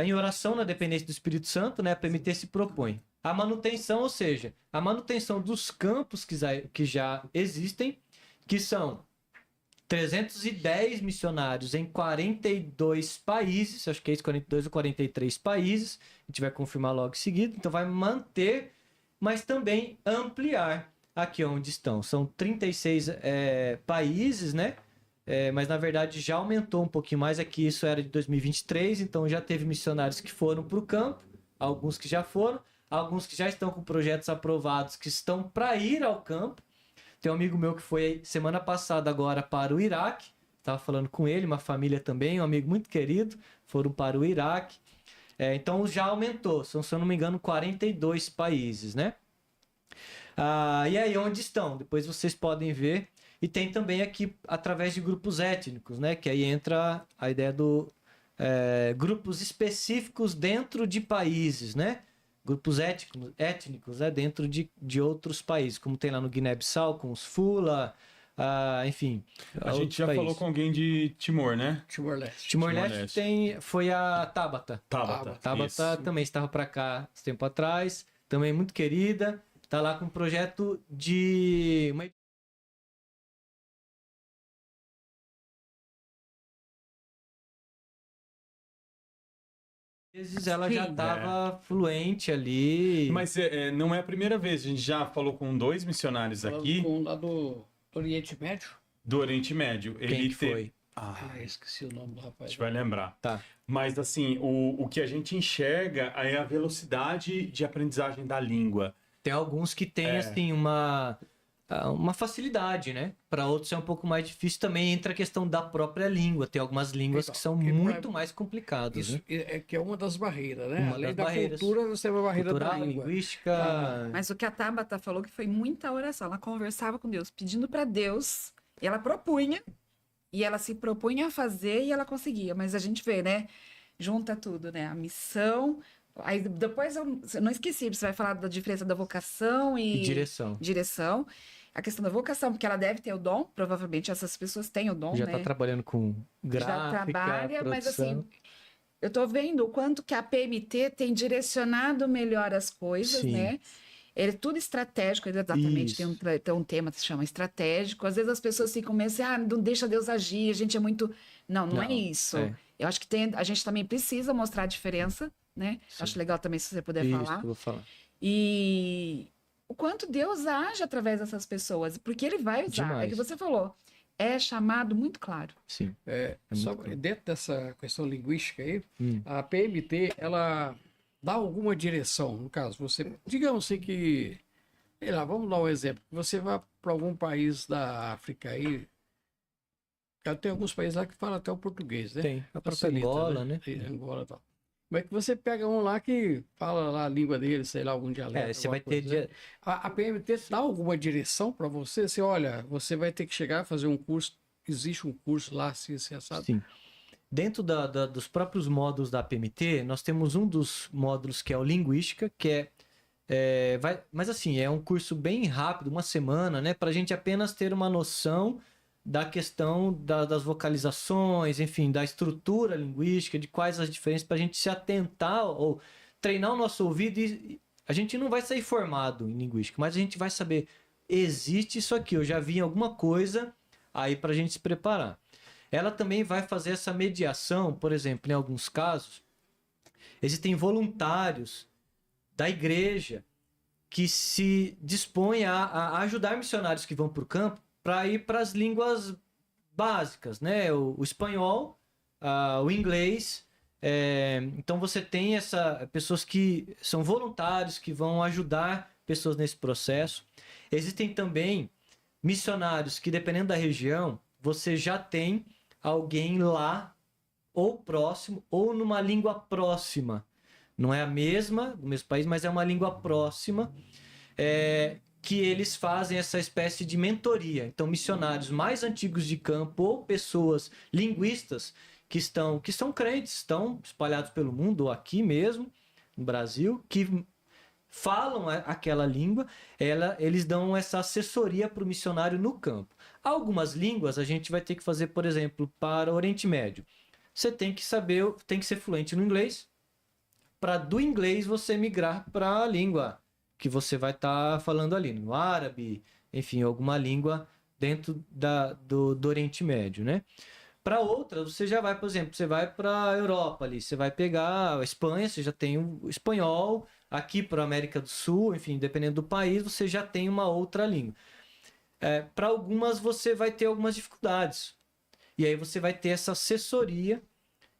Em oração na dependência do Espírito Santo, né, a PMT se propõe a manutenção, ou seja, a manutenção dos campos que já existem, que são 310 missionários em 42 países, acho que é isso, 42 ou 43 países, a gente vai confirmar logo em seguida, então vai manter, mas também ampliar aqui onde estão. São 36 países, né? Mas na verdade já aumentou um pouquinho mais, aqui isso era de 2023, então já teve missionários que foram para o campo, alguns que já foram, alguns que já estão com projetos aprovados, que estão para ir ao campo. Tem um amigo meu que foi semana passada agora para o Iraque, estava falando com ele, uma família também, um amigo muito querido, foram para o Iraque. Então já aumentou, são, se eu não me engano, 42 países, né? E aí, onde estão? Depois vocês podem ver. E tem também aqui, através de grupos étnicos, né? Que aí entra a ideia do grupos específicos dentro de países, né? Grupos étnicos dentro de outros países, como tem lá no Guiné-Bissau, com os Fula, enfim. A gente já falou com alguém de Timor, né? Timor-Leste. Timor-Leste foi a Tabata. Tabata também estava para cá esse tempo atrás, também muito querida, está lá com um projeto de... vezes ela já estava fluente ali. Mas não é a primeira vez, a gente já falou com 2 missionários aqui. Com lá do Oriente Médio? Do Oriente Médio. Quem que foi? Esqueci o nome do rapaz. A gente vai lembrar. Tá. Mas assim, o que a gente enxerga é a velocidade de aprendizagem da língua. Tem alguns que têm, assim, uma facilidade, né? Para outros é um pouco mais difícil. Também entra a questão da própria língua. Tem algumas línguas que são muito mais complicadas. Isso, né? que é uma das barreiras, né? Uma Além das da barreiras. cultura, você tem uma barreira Cultural, da língua. linguística. Mas o que a Tabata falou que foi muita oração. Ela conversava com Deus, pedindo para Deus, e ela propunha, e ela se propunha a fazer, e ela conseguia. Mas a gente vê, né? Junta tudo, né? A missão. Aí depois eu não esqueci, você vai falar da diferença da vocação e direção. A questão da vocação, porque ela deve ter o dom, provavelmente essas pessoas têm o dom, Já né? está trabalhando com gráfica, Já trabalha, produção. mas assim, eu tô vendo o quanto que a PMT tem direcionado melhor as coisas, Sim. né? É tudo estratégico, exatamente. Isso. Tem um tema que se chama estratégico. Às vezes as pessoas ficam meio assim, não deixa Deus agir, a gente é muito... Não é isso. Eu acho que a gente também precisa mostrar a diferença, né? Sim. Acho legal também se você puder Isso, falar. eu vou falar. E o quanto Deus age através dessas pessoas, porque Ele vai usar. Demais. É que você falou, é chamado muito claro. Sim. Só claro. dentro dessa questão linguística aí, Hum. a PMT, ela dá alguma direção, no caso, digamos assim que Sei lá, vamos dar um exemplo. Você vai para algum país da África aí, tem alguns países lá que falam até o português, né? Tem. A própria Facilita, Angola, né? Angola e tal. Mas que você pega um lá que fala lá a língua dele, sei lá, algum dialeto. Você alguma vai ter... coisa, né? A PMT dá alguma direção para você? Você, olha, você vai ter que chegar, fazer um curso, existe um curso lá, assim, assado. Sim. Dentro dos próprios módulos da PMT, nós temos um dos módulos que é o Linguística, que mas assim, é um curso bem rápido, uma semana, né? Para a gente apenas ter uma noção da questão das vocalizações, enfim, da estrutura linguística, de quais as diferenças, para a gente se atentar ou treinar o nosso ouvido. E a gente não vai sair formado em linguística, mas a gente vai saber, existe isso aqui, eu já vi alguma coisa aí para a gente se preparar. Ela também vai fazer essa mediação, por exemplo, em alguns casos, existem voluntários da igreja que se dispõem a ajudar missionários que vão para o campo para ir para as línguas básicas, né? O espanhol, o inglês. Então você tem pessoas que são voluntários que vão ajudar pessoas nesse processo. Existem também missionários que, dependendo da região, você já tem alguém lá, ou próximo, ou numa língua próxima. Não é a mesma, do mesmo país, mas é uma língua próxima, que eles fazem essa espécie de mentoria. Então, missionários mais antigos de campo ou pessoas linguistas que são crentes, estão espalhados pelo mundo, ou aqui mesmo, no Brasil, que falam aquela língua, eles dão essa assessoria para o missionário no campo. Algumas línguas a gente vai ter que fazer, por exemplo, para o Oriente Médio. Você tem que ser fluente no inglês, para do inglês você migrar para a língua que você vai estar falando ali, no árabe, enfim, alguma língua dentro do Oriente Médio, né? Para outras, você já vai, por exemplo, você vai para a Europa ali, você vai pegar a Espanha, você já tem o espanhol, aqui para a América do Sul, enfim, dependendo do país, você já tem uma outra língua. Para algumas, você vai ter algumas dificuldades. E aí você vai ter essa assessoria,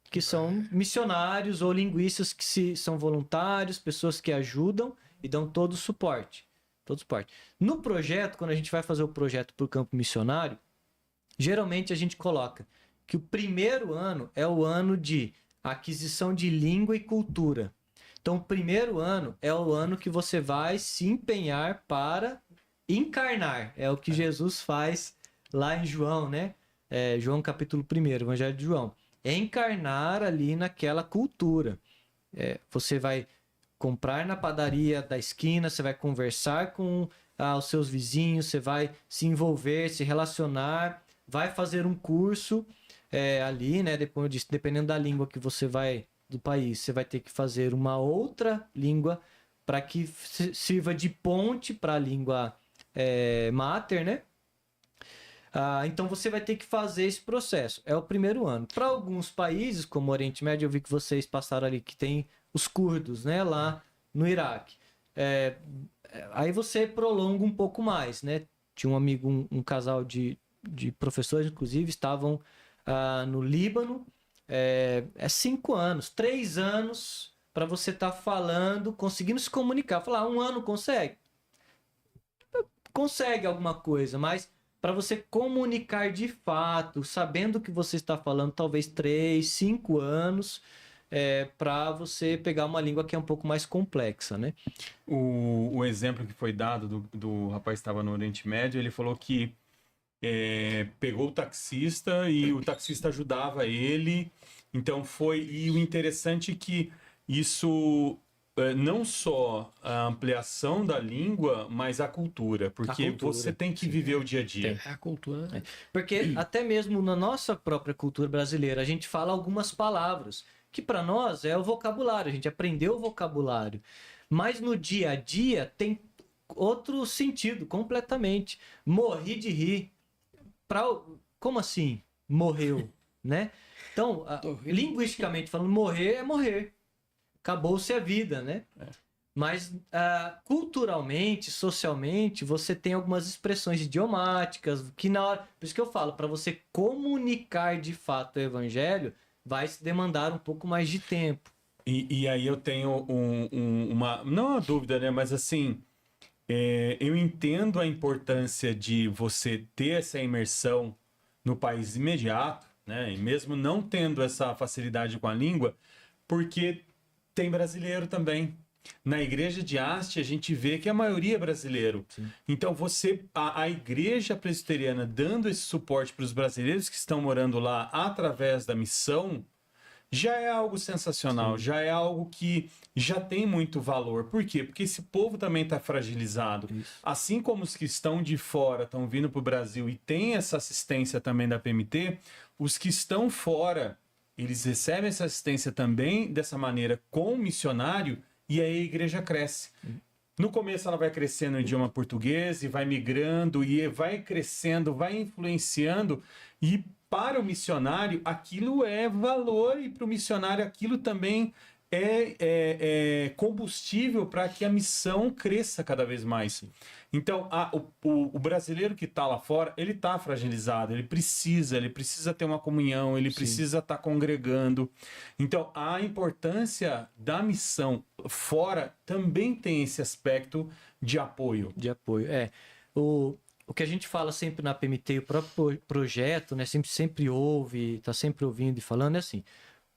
que são missionários ou linguistas que são voluntários, pessoas que ajudam e dão todo o suporte. No projeto, quando a gente vai fazer o projeto para o campo missionário, geralmente a gente coloca que o primeiro ano é o ano de aquisição de língua e cultura. Então, o primeiro ano é o ano que você vai se empenhar para encarnar. É o que Jesus faz lá em João, né? João capítulo 1, Evangelho de João. É encarnar ali naquela cultura. Você vai comprar na padaria da esquina, você vai conversar com os seus vizinhos, você vai se envolver, se relacionar, vai fazer um curso ali, né? Depois, dependendo da língua que você vai, do país, você vai ter que fazer uma outra língua para que sirva de ponte para a língua mater, né? Então você vai ter que fazer esse processo. É o primeiro ano. Para alguns países, como o Oriente Médio, eu vi que vocês passaram ali, que tem os curdos, né? Lá no Iraque. Aí você prolonga um pouco mais, né? Tinha um amigo, um casal de professores, inclusive, estavam no Líbano. 5 anos, 3 anos para você estar falando, conseguindo se comunicar. Falar, 1 ano consegue? Consegue alguma coisa, mas para você comunicar de fato, sabendo o que você está falando, talvez 3, 5 anos, para você pegar uma língua que é um pouco mais complexa, né? O exemplo que foi dado do rapaz que estava no Oriente Médio, ele falou que pegou o taxista e o taxista ajudava ele. Então e o interessante é que isso não só a ampliação da língua, mas a cultura, porque você tem que viver o dia a dia. A cultura, né? Porque até mesmo na nossa própria cultura brasileira, a gente fala algumas palavras que para nós é o vocabulário, a gente aprendeu o vocabulário, mas no dia a dia tem outro sentido completamente. Morri de rir. Como assim? Morreu, né? Então, linguisticamente falando, morrer é morrer. Acabou-se a vida, né? Mas culturalmente, socialmente, você tem algumas expressões idiomáticas que na hora... Por isso que eu falo, para você comunicar de fato o evangelho, vai se demandar um pouco mais de tempo. E aí eu tenho uma... Não uma dúvida, né? Mas assim... Eu entendo a importância de você ter essa imersão no país imediato, né? E mesmo não tendo essa facilidade com a língua, porque tem brasileiro também. Na igreja de Haste, a gente vê que a maioria é brasileiro. Sim. Então, a igreja presbiteriana dando esse suporte para os brasileiros que estão morando lá através da missão, já é algo sensacional, já é algo que já tem muito valor. Por quê? Porque esse povo também está fragilizado. Isso. Assim como os que estão de fora estão vindo para o Brasil e tem essa assistência também da PMT, os que estão fora, eles recebem essa assistência também dessa maneira com o missionário, e aí a igreja cresce. No começo ela vai crescendo no idioma português e vai migrando e vai crescendo, vai influenciando, e para o missionário aquilo é valor, e para o missionário aquilo também é combustível para que a missão cresça cada vez mais. Então, o brasileiro que está lá fora, ele está fragilizado, ele precisa ter uma comunhão, ele precisa estar congregando. Então, a importância da missão fora também tem esse aspecto de apoio. De apoio, O que a gente fala sempre na PMT, o próprio projeto, né, sempre ouve, está sempre ouvindo e falando, é assim,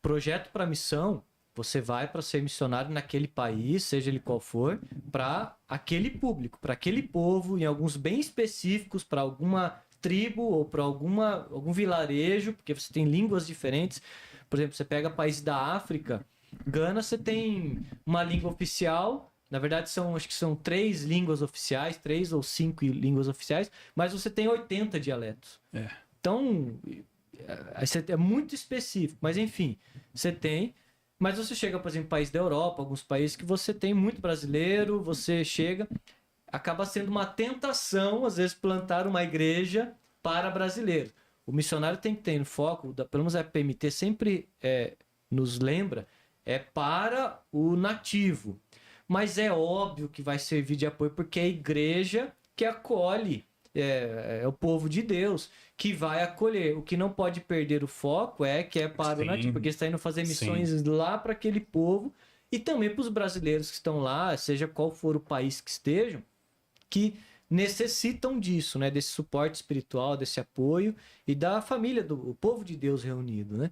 projeto para missão, você vai para ser missionário naquele país, seja ele qual for, para aquele público, para aquele povo, em alguns bem específicos, para alguma tribo ou para algum vilarejo, porque você tem línguas diferentes. Por exemplo, você pega países da África, Gana, você tem uma língua oficial. Na verdade, acho que são 3 línguas oficiais, 3 ou 5 línguas oficiais, mas você tem 80 dialetos. Então, é muito específico, mas enfim, você tem. Mas você chega, por exemplo, país da Europa, alguns países que você tem muito brasileiro, você chega, acaba sendo uma tentação, às vezes, plantar uma igreja para brasileiros. O missionário tem que ter no foco, pelo menos a PMT sempre nos lembra, é para o nativo. Mas é óbvio que vai servir de apoio, porque é a igreja que acolhe, é o povo de Deus que vai acolher. O que não pode perder o foco que é para o nativo, porque está indo fazer missões lá para aquele povo, e também para os brasileiros que estão lá, seja qual for o país que estejam, que necessitam disso, né? Desse suporte espiritual, desse apoio e da família, do povo de Deus reunido, né?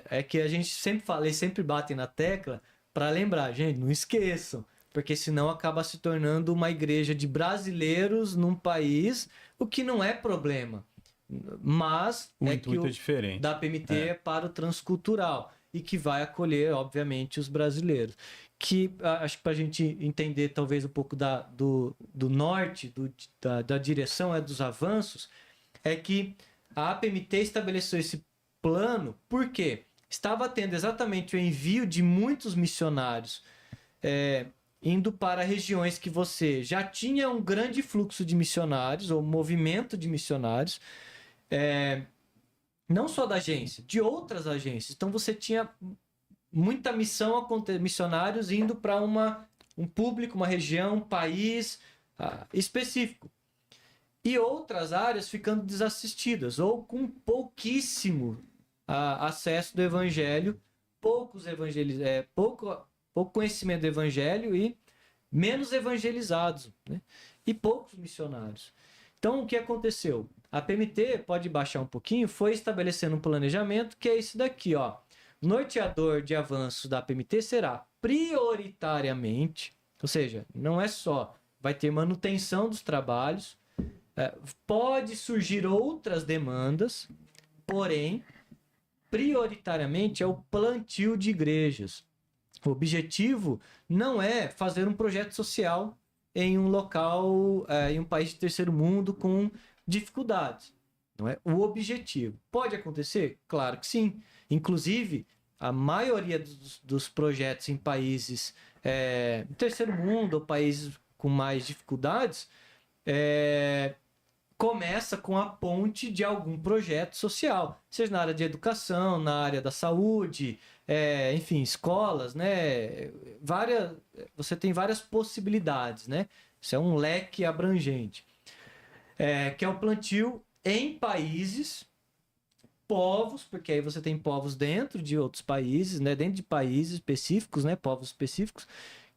É que a gente sempre fala, eles sempre batem na tecla para lembrar, gente, não esqueçam, porque senão acaba se tornando uma igreja de brasileiros num país, o que não é problema. Mas o intuito é diferente. Da PMT é para o transcultural e que vai acolher, obviamente, os brasileiros. Que acho que para a gente entender talvez um pouco do norte, da direção dos avanços, é que a APMT estabeleceu esse plano porque estava tendo exatamente o envio de muitos missionários indo para regiões que você já tinha um grande fluxo de missionários, ou movimento de missionários, não só da agência, de outras agências. Então você tinha muita missionários indo para um público, uma região, um país específico. E outras áreas ficando desassistidas, ou com pouquíssimo acesso do evangelho, pouco conhecimento do evangelho e menos evangelizados, né? E poucos missionários. Então, o que aconteceu? A PMT, pode baixar um pouquinho, foi estabelecendo um planejamento que é esse daqui, ó. Norteador de avanço da PMT será prioritariamente, ou seja, não é só, vai ter manutenção dos trabalhos, pode surgir outras demandas, porém, prioritariamente é o plantio de igrejas. O objetivo não é fazer um projeto social em um local, em um país de terceiro mundo com dificuldades. Não é o objetivo. Pode acontecer? Claro que sim. Inclusive, a maioria dos projetos em países terceiro mundo ou países com mais dificuldades começa com a ponte de algum projeto social, seja na área de educação, na área da saúde, enfim, escolas, né? Você tem várias possibilidades, né? Isso é um leque abrangente. Que é o plantio em países, povos, porque aí você tem povos dentro de outros países, né? Dentro de países específicos, né? Povos específicos,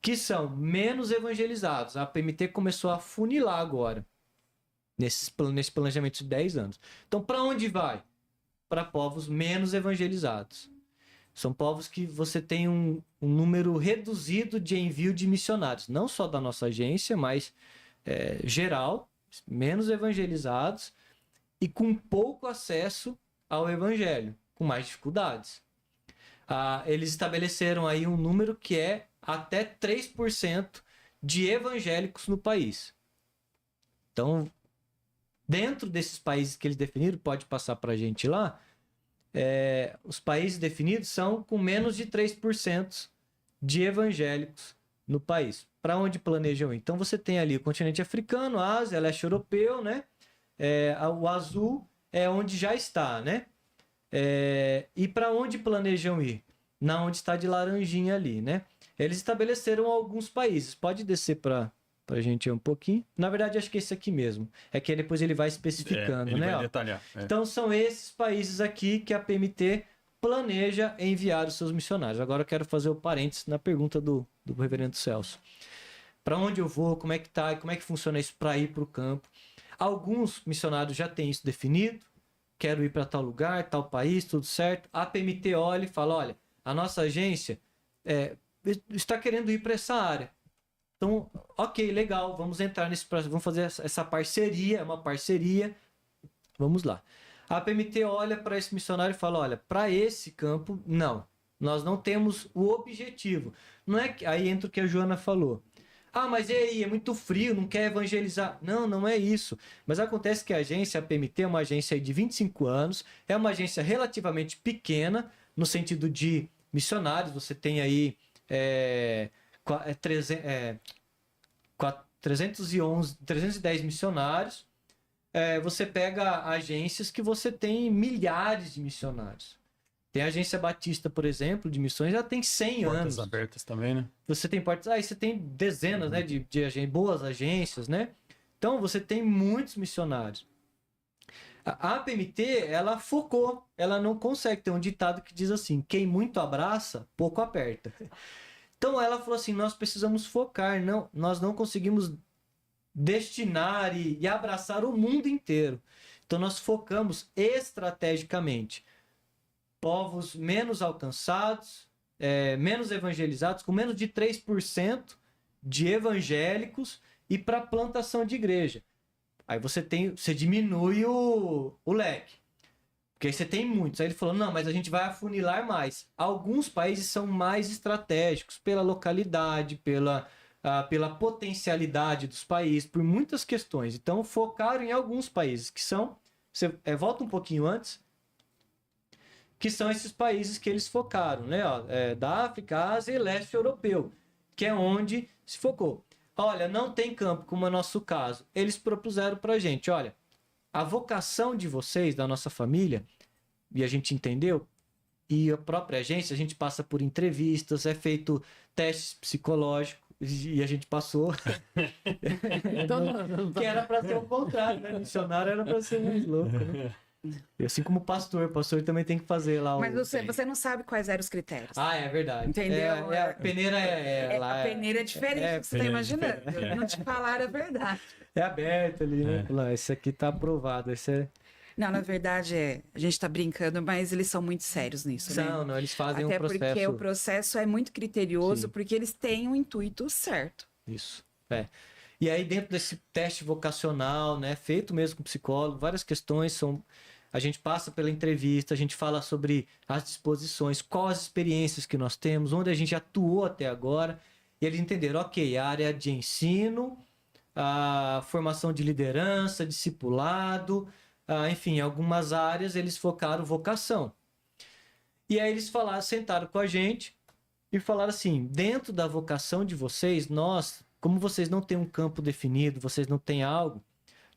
que são menos evangelizados. A PMT começou a funilar agora, nesse planejamento de 10 anos. Então, para onde vai? Para povos menos evangelizados. São povos que você tem um número reduzido de envio de missionários, não só da nossa agência, mas geral, menos evangelizados e com pouco acesso ao evangelho, com mais dificuldades. Eles estabeleceram aí um número que é até 3% de evangélicos no país. Então, dentro desses países que eles definiram, pode passar para a gente lá, os países definidos são com menos de 3% de evangélicos no país. Para onde planejam ir? Então você tem ali o continente africano, a Ásia, leste europeu, né? O azul é onde já está, né? E para onde planejam ir? Na onde está de laranjinha ali, né? Eles estabeleceram alguns países. Pode descer para a gente um pouquinho. Na verdade, acho que esse aqui mesmo. É que depois ele vai especificando, ele né? vai detalhar. Então, são esses países aqui que a PMT planeja enviar os seus missionários. Agora eu quero fazer o parênteses na pergunta do reverendo Celso. Para onde eu vou? Como é que tá? Como é que funciona isso para ir para o campo? Alguns missionários já têm isso definido. Quero ir para tal lugar, tal país, tudo certo. A PMT olha e fala, olha, a nossa agência está querendo ir para essa área. Então, ok, legal, vamos entrar nesse processo, vamos fazer essa parceria, é uma parceria, vamos lá. A PMT olha para esse missionário e fala, olha, para esse campo, não, nós não temos o objetivo. Não é que, aí entra o que a Joana falou. Mas e aí, é muito frio, não quer evangelizar. Não, não é isso. Mas acontece que a agência, a PMT, é uma agência de 25 anos, é uma agência relativamente pequena, no sentido de missionários, você tem aí 310 missionários. Você pega agências que você tem milhares de missionários. Tem a Agência Batista, por exemplo, de missões, já tem 100 Portas anos. abertas também, né? Você tem portas... Aí você tem dezenas, né, de boas agências, né? Então, você tem muitos missionários. A PMT, ela focou. Ela não consegue ter um ditado que diz assim, quem muito abraça, pouco aperta. Então, ela falou assim, nós precisamos focar. Nós não conseguimos destinar e abraçar o mundo inteiro. Então, nós focamos estrategicamente. Povos menos alcançados, menos evangelizados, com menos de 3% de evangélicos e para plantação de igreja. Aí você diminui o leque. Porque aí você tem muitos. Aí ele falou, não, mas a gente vai afunilar mais. Alguns países são mais estratégicos pela localidade, pela potencialidade dos países, por muitas questões. Então focaram em alguns países que são... Você volta um pouquinho antes... que são esses países que eles focaram, né? Da África, Ásia e leste europeu, que é onde se focou. Olha, não tem campo, como é o nosso caso. Eles propuseram para a gente, olha, a vocação de vocês, da nossa família, e a gente entendeu, e a própria agência, a gente passa por entrevistas, é feito testes psicológicos, e a gente passou. Então, Que era para ser o contrário, né? Missionário era para ser mais louco, né? E assim como o pastor também tem que fazer lá Mas você não sabe quais eram os critérios. É verdade. Entendeu? A peneira A peneira é diferente do que você está imaginando. diferente. Não te falaram a verdade. é aberto ali, né? Lá, esse aqui tá aprovado. Não, na verdade, a gente está brincando, mas eles são muito sérios nisso, né? Não, eles fazem Até um processo. porque o processo é muito criterioso, Sim. porque eles têm o intuito certo. Isso. E aí, dentro desse teste vocacional, né? Feito mesmo com psicólogo, várias questões são. A gente passa pela entrevista, a gente fala sobre as disposições, quais as experiências que nós temos, onde a gente atuou até agora. E eles entenderam, ok, a área de ensino, a formação de liderança, discipulado, enfim, algumas áreas eles focaram vocação. E aí eles sentaram com a gente e falaram assim, dentro da vocação de vocês, como vocês não têm um campo definido, vocês não têm algo,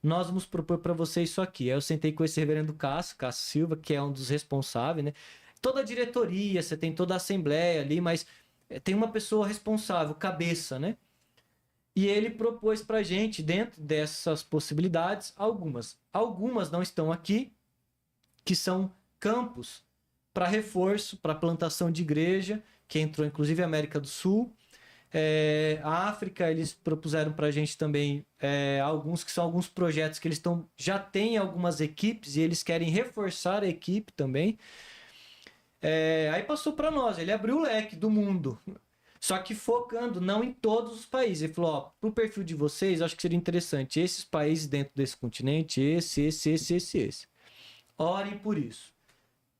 nós vamos propor para vocês isso aqui. Aí eu sentei com esse reverendo Cássio Silva, que é um dos responsáveis, né? Toda a diretoria, você tem toda a assembleia ali, mas tem uma pessoa responsável, cabeça, né? E ele propôs para a gente, dentro dessas possibilidades, algumas. Algumas não estão aqui, que são campos para reforço, para plantação de igreja, que entrou inclusive a América do Sul. A África, eles propuseram para a gente também alguns que são alguns projetos que eles já têm algumas equipes e eles querem reforçar a equipe também. Aí passou para nós, ele abriu o leque do mundo. Só que focando não em todos os países. Ele falou, ó, pro perfil de vocês, acho que seria interessante esses países dentro desse continente, esse. Orem por isso.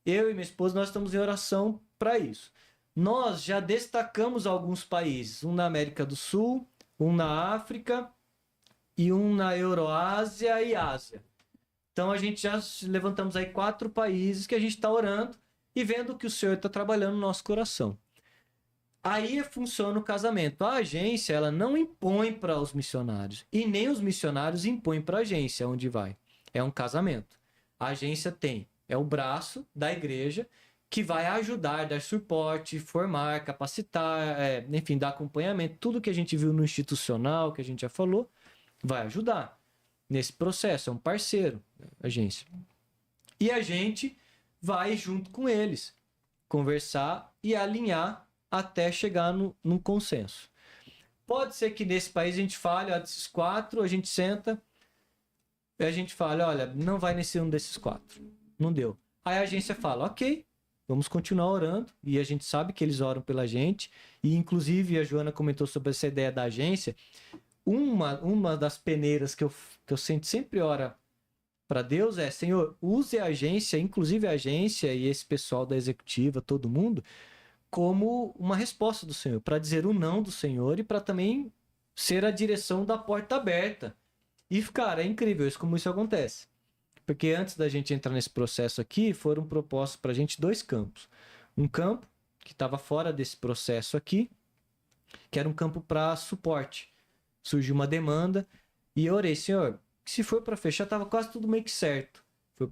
Eu e minha esposa, nós estamos em oração para isso. Nós já destacamos alguns países, um na América do Sul, um na África e um na Euroásia e Ásia. Então a gente já levantamos aí 4 países que a gente está orando e vendo que o Senhor está trabalhando no nosso coração. Aí funciona o casamento. A agência, ela não impõe para os missionários. E nem os missionários impõem para a agência onde vai. É um casamento. A agência é o braço da igreja que vai ajudar, dar suporte, formar, capacitar, enfim, dar acompanhamento. Tudo que a gente viu no institucional, que a gente já falou, vai ajudar nesse processo. É um parceiro, a agência. E a gente vai junto com eles conversar e alinhar até chegar num consenso. Pode ser que nesse país a gente fale, desses 4, a gente senta e a gente fala, olha, não vai nesse um desses 4. Não deu. Aí a agência fala, ok, vamos continuar orando. E a gente sabe que eles oram pela gente. E inclusive a Joana comentou sobre essa ideia da agência. Uma das peneiras que eu sempre oro para Deus Senhor, use a agência, inclusive a agência e esse pessoal da executiva, todo mundo, como uma resposta do Senhor, para dizer o não do Senhor e para também ser a direção da porta aberta. E, cara, é incrível como isso acontece. Porque antes da gente entrar nesse processo aqui, foram propostos para a gente 2 campos. Um campo que estava fora desse processo aqui, que era um campo para suporte. Surgiu uma demanda e eu orei, Senhor, se for para fechar, estava quase tudo meio que certo. Foi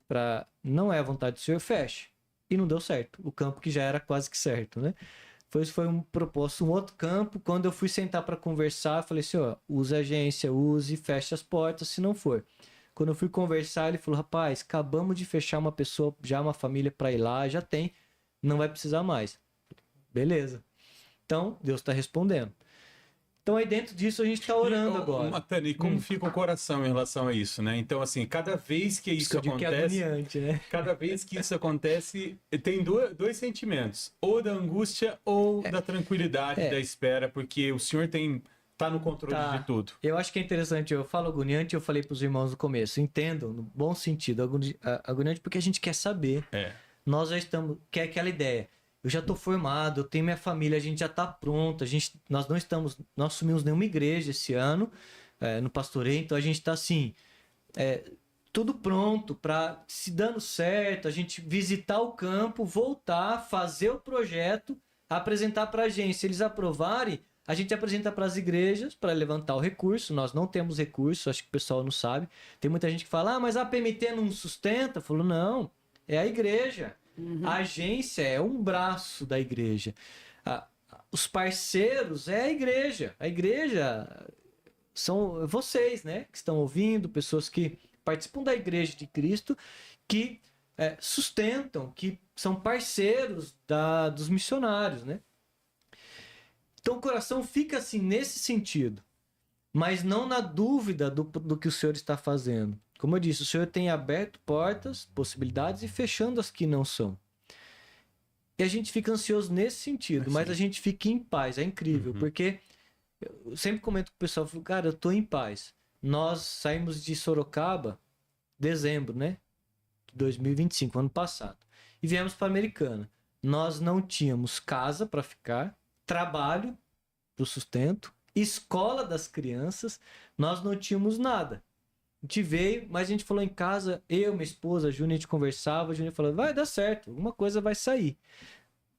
para não é a vontade do Senhor, feche. E não deu certo. O campo que já era quase que certo, né? Foi um proposto, um outro campo. Quando eu fui sentar para conversar, eu falei assim, ó, use a agência, use, feche as portas, se não for. Quando eu fui conversar, ele falou, rapaz, acabamos de fechar uma pessoa, já uma família para ir lá, já tem, não vai precisar mais. Beleza. Então, Deus está respondendo. Então, aí dentro disso, a gente está orando agora. Matana, e como fica o coração em relação a isso, né? Então, assim, cada vez que isso acontece... É agoniante, né? Cada vez que isso acontece, tem dois sentimentos. Ou da angústia ou da tranquilidade, da espera, porque o Senhor tá no controle de tudo. Eu acho que é interessante, eu falo agoniante, eu falei para os irmãos no começo, entendam, no bom sentido, agoniante porque a gente quer saber. Nós já estamos, quer aquela ideia. Eu já estou formado, eu tenho minha família, a gente já está pronto, nós não assumimos nenhuma igreja esse ano, no pastoreio, então a gente está assim, tudo pronto para, se dando certo, a gente visitar o campo, voltar, fazer o projeto, apresentar para a agência. Se eles aprovarem, a gente apresenta para as igrejas para levantar o recurso. Nós não temos recurso, acho que o pessoal não sabe. Tem muita gente que fala, mas a PMT não sustenta. Eu falo, não, é a igreja. A agência é um braço da igreja. Os parceiros é a igreja. A igreja são vocês, né? Que estão ouvindo, pessoas que participam da igreja de Cristo, que sustentam, que são parceiros dos missionários, né? Então o coração fica assim nesse sentido, mas não na dúvida do que o Senhor está fazendo. Como eu disse, o Senhor tem aberto portas, possibilidades e fechando as que não são. E a gente fica ansioso nesse sentido, mas a gente fica em paz. É incrível, porque eu sempre comento com o pessoal, falo, cara, eu tô em paz. Nós saímos de Sorocaba dezembro, né? De 2025, ano passado. E viemos para Americana. Nós não tínhamos casa para ficar, trabalho para o sustento, escola das crianças, nós não tínhamos nada. A gente veio, mas a gente falou em casa, eu, minha esposa, a Júnia, a gente conversava, a Júnia falou, vai dar certo, alguma coisa vai sair.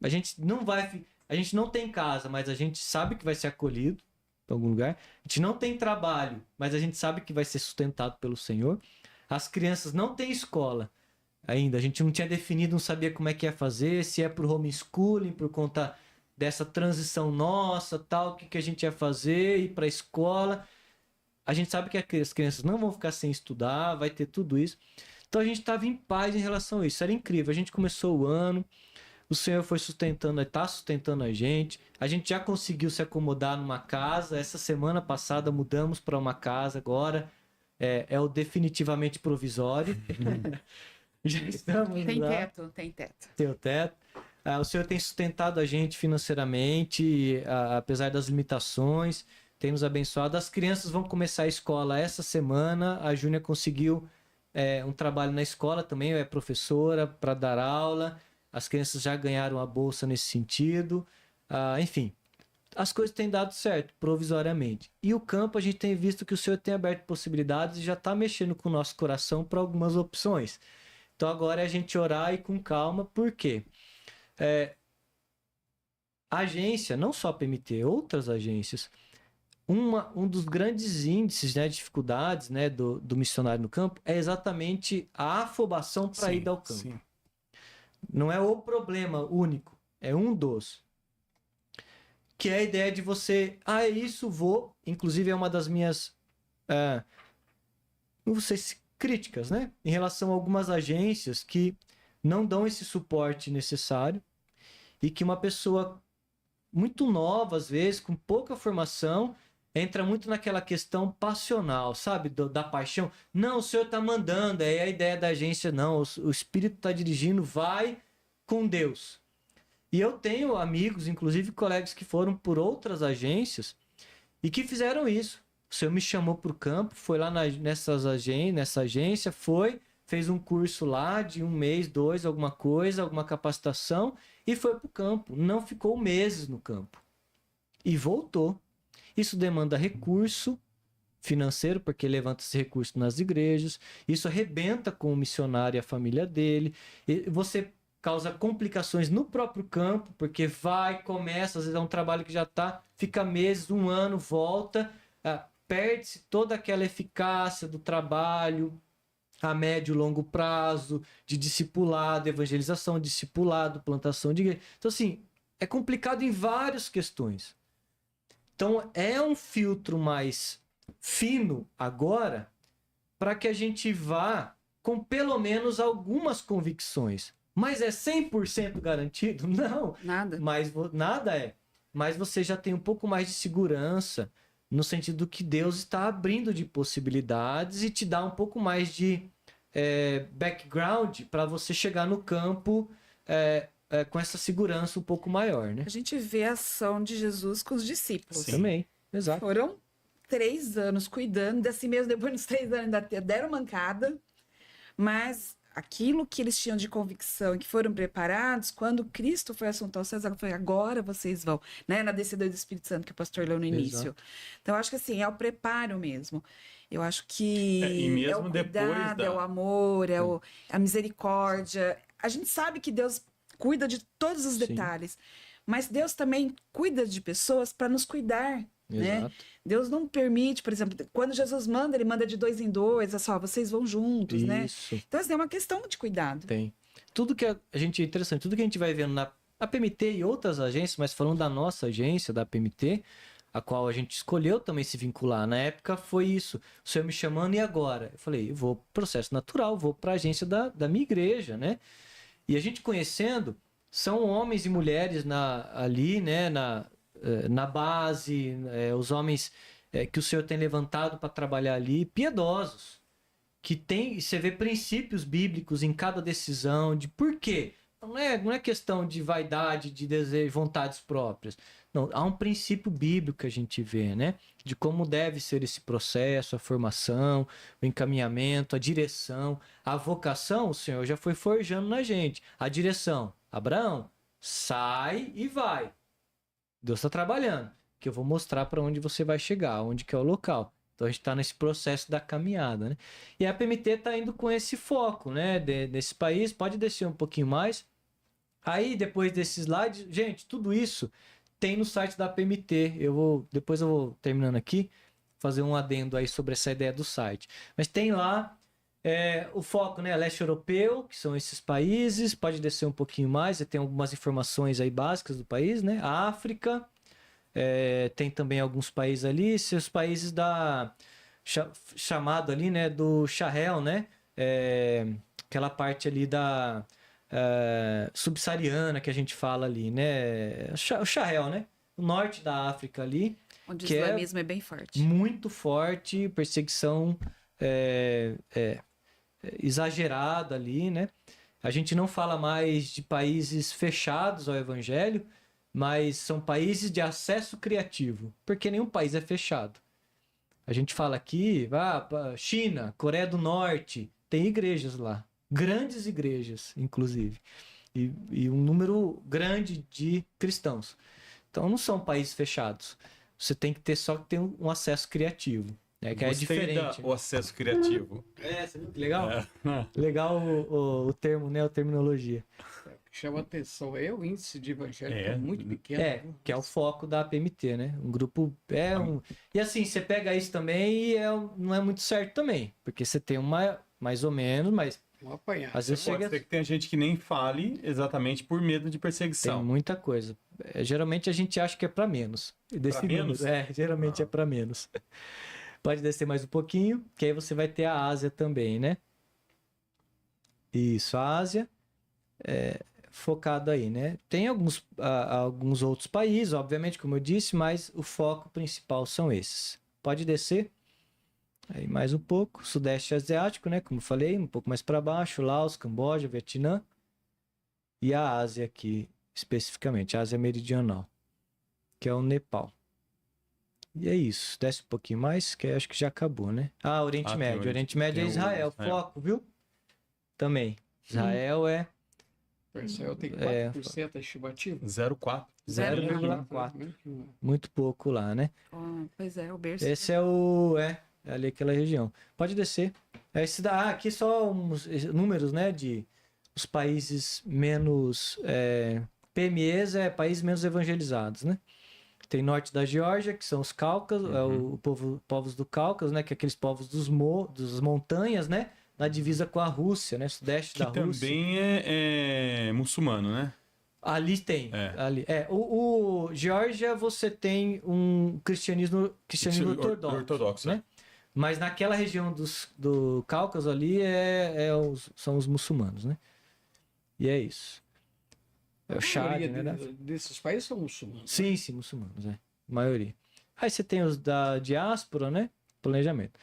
A gente não tem casa, mas a gente sabe que vai ser acolhido em algum lugar. A gente não tem trabalho, mas a gente sabe que vai ser sustentado pelo Senhor. As crianças não têm escola ainda, a gente não tinha definido, não sabia como é que ia fazer, se é pro homeschooling, por conta dessa transição nossa, tal, o que a gente ia fazer, ir para a escola. A gente sabe que as crianças não vão ficar sem estudar, vai ter tudo isso. Então a gente estava em paz em relação a isso, era incrível. A gente começou o ano, o Senhor foi sustentando, está sustentando a gente já conseguiu se acomodar numa casa, essa semana passada mudamos para uma casa agora, é o definitivamente provisório, já estamos Tem lá. teto, tem teto. Tem o teto. O Senhor tem sustentado a gente financeiramente, apesar das limitações, tem nos abençoado. As crianças vão começar a escola essa semana, a Júnia conseguiu um trabalho na escola também, é professora para dar aula, as crianças já ganharam a bolsa nesse sentido, enfim, as coisas têm dado certo, provisoriamente. E o campo, a gente tem visto que o Senhor tem aberto possibilidades e já está mexendo com o nosso coração para algumas opções. Então agora é a gente orar e com calma, por quê? A agência, não só a PMT, outras agências, um dos grandes índices, né, de dificuldades, né, do missionário no campo é exatamente a afobação para ir ao campo. Sim. Não é o problema único, é um dos. Que é a ideia de você, é isso, vou. Inclusive é uma das minhas, não sei se críticas, né, em relação a algumas agências que não dão esse suporte necessário e que uma pessoa muito nova, às vezes, com pouca formação, entra muito naquela questão passional, sabe? Da paixão. Não, o senhor está mandando, é a ideia da agência, não. O Espírito está dirigindo, vai com Deus. E eu tenho amigos, inclusive colegas que foram por outras agências e que fizeram isso. O senhor me chamou para o campo, foi lá nessa agência, fez um curso lá de 1 mês, 2, alguma coisa, alguma capacitação e foi para o campo. Não ficou meses no campo. E voltou. Isso demanda recurso financeiro, porque levanta esse recurso nas igrejas. Isso arrebenta com o missionário e a família dele. E você causa complicações no próprio campo, porque começa, às vezes é um trabalho que já fica meses, 1 ano, volta, perde-se toda aquela eficácia do trabalho a médio e longo prazo, de discipulado, evangelização, discipulado, plantação de igreja. Então, assim, é complicado em várias questões. Então, é um filtro mais fino agora para que a gente vá com pelo menos algumas convicções. Mas é 100% garantido? Não. Nada. Nada é. Mas você já tem um pouco mais de segurança no sentido que Deus está abrindo de possibilidades e te dá um pouco mais de background para você chegar no campo com essa segurança um pouco maior, né? A gente vê a ação de Jesus com os discípulos. Sim. Também, exato. Foram 3 anos cuidando, assim mesmo, depois dos 3 anos ainda deram mancada, mas aquilo que eles tinham de convicção e que foram preparados, quando Cristo foi assunto ao céu, foi agora vocês vão, né? Na descida do Espírito Santo que o pastor leu no início. Exato. Então, eu acho que assim, é o preparo mesmo. Eu acho que E mesmo é o depois cuidado, da... é o amor, a misericórdia. A gente sabe que Deus cuida de todos os Sim. detalhes, mas Deus também cuida de pessoas para nos cuidar, né? Exato. Deus não permite, por exemplo, quando Jesus manda, ele manda de 2 em 2, é só, vocês vão juntos, né? Isso. Então, assim, é uma questão de cuidado. Tem. Tudo que a gente é interessante, tudo que a gente vai vendo na PMT e outras agências, mas falando da nossa agência, da PMT, a qual a gente escolheu também se vincular. Na época foi isso. O senhor me chamando, e agora? Eu falei, eu vou processo natural, vou para a agência da minha igreja, né? E a gente conhecendo, são homens e mulheres ali, né? Na base, os homens que o senhor tem levantado para trabalhar ali, piedosos, que tem, você vê princípios bíblicos em cada decisão, de por quê. Não é questão de vaidade, de desejo, vontades próprias. Não, há um princípio bíblico que a gente vê, né? De como deve ser esse processo, a formação, o encaminhamento, a direção, a vocação, o Senhor já foi forjando na gente. A direção, Abraão, sai e vai. Deus está trabalhando, que eu vou mostrar para onde você vai chegar, onde que é o local. Então a gente está nesse processo da caminhada, né? E a PMT está indo com esse foco, né? Desse país, pode descer um pouquinho mais. Aí, depois desses slides, gente, tudo isso tem no site da PMT. Depois eu vou, terminando aqui, fazer um adendo aí sobre essa ideia do site. Mas tem lá o foco, né? Leste europeu, que são esses países. Pode descer um pouquinho mais, tem algumas informações aí básicas do país, né? A África, tem também alguns países ali, esses países chamado ali, né? Do Sahel, né? Aquela parte ali subsaariana que a gente fala ali, né? O Sahel, né? O norte da África ali, Onde o que islamismo é bem forte. muito forte, perseguição exagerada ali, né? A gente não fala mais de países fechados ao evangelho, mas são países de acesso criativo, porque nenhum país é fechado. A gente fala aqui, China, Coreia do Norte, tem igrejas lá, grandes igrejas, inclusive, e um número grande de cristãos. Então não são países fechados. Você tem que ter só que ter um acesso criativo, né? Que é diferente. O acesso criativo. Você viu que legal? É. Legal o termo, né? A terminologia. Chama atenção, o índice de evangélico é muito pequeno. Viu? Que é o foco da APMT, né? Um grupo E assim, você pega isso também e não é muito certo também, porque você tem mais ou menos, mas Vamos apanhar. às vezes Pode chega... ser que tem gente que nem fale exatamente por medo de Tem perseguição. muita coisa. Geralmente a gente acha que é para menos. Desse menos? número. Geralmente é para menos. Pode descer mais um pouquinho, que aí você vai ter a Ásia também, né? Isso, a Ásia focado aí, né? Tem alguns outros países, obviamente, como eu disse, mas o foco principal são esses. Pode descer. Aí mais um pouco. Sudeste Asiático, né? Como eu falei, um pouco mais para baixo. Laos, Camboja, Vietnã. E a Ásia aqui, especificamente, a Ásia Meridional, que é o Nepal. E é isso. Desce um pouquinho mais, que acho que já acabou, né? Oriente Médio. Oriente Médio é Israel. Foco, viu? Também. Israel é Israel tem 4% a estimativa. 0,4. 0,4. Muito pouco lá, né? Pois é, o berço. Esse é ali aquela região. Pode descer. Aqui só uns números, né? De os países menos... PMEs países menos evangelizados, né? Tem norte da Geórgia, que são os Cáucasos, povos do Cáucaso, né? Que é aqueles povos das montanhas, né? Na divisa com a Rússia, né? Sudeste da Rússia. Que também é muçulmano, né? Ali tem. O Geórgia, você tem um cristianismo ortodoxo, né? Mas naquela região do Cáucaso ali são os muçulmanos, né? E é isso. É o Chad, né? Desses países são muçulmanos. Sim, muçulmanos, A maioria. Aí você tem os da diáspora, né? Planejamento.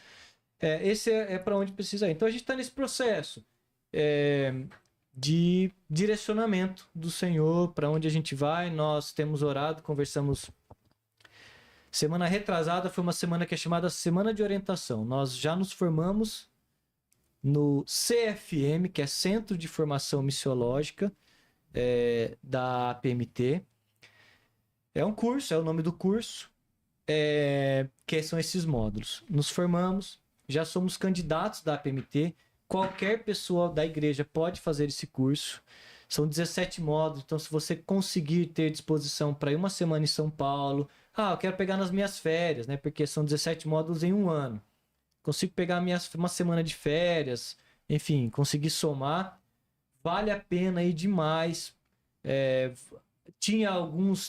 Esse é para onde precisa ir. Então a gente está nesse processo de direcionamento do Senhor, para onde a gente vai. Nós temos orado, conversamos. Semana retrasada foi uma semana que é chamada Semana de Orientação. Nós já nos formamos no CFM, que é Centro de Formação Missiológica da APMT. É um curso, é o nome do curso, que são esses módulos. Nos formamos, já somos candidatos da APMT. Qualquer pessoa da igreja pode fazer esse curso. São 17 módulos, então se você conseguir ter disposição para ir uma semana em São Paulo... eu quero pegar nas minhas férias, né? Porque são 17 módulos em um ano. Consigo pegar uma semana de férias, enfim, conseguir somar. Vale a pena ir demais.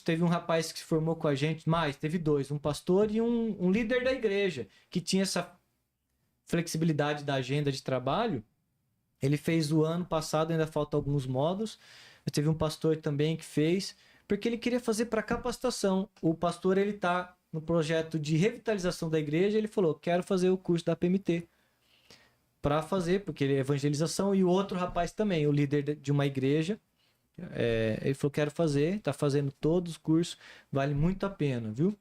Teve um rapaz que se formou com a gente, teve dois, um pastor e um líder da igreja, que tinha essa flexibilidade da agenda de trabalho. Ele fez o ano passado, ainda faltam alguns módulos. Teve um pastor também que fez, porque ele queria fazer para capacitação. O pastor, ele está no projeto de revitalização da igreja, ele falou, quero fazer o curso da PMT. Para fazer, porque ele é evangelização, e o outro rapaz também, o líder de uma igreja, ele falou, quero fazer, está fazendo todos os cursos, vale muito a pena, viu?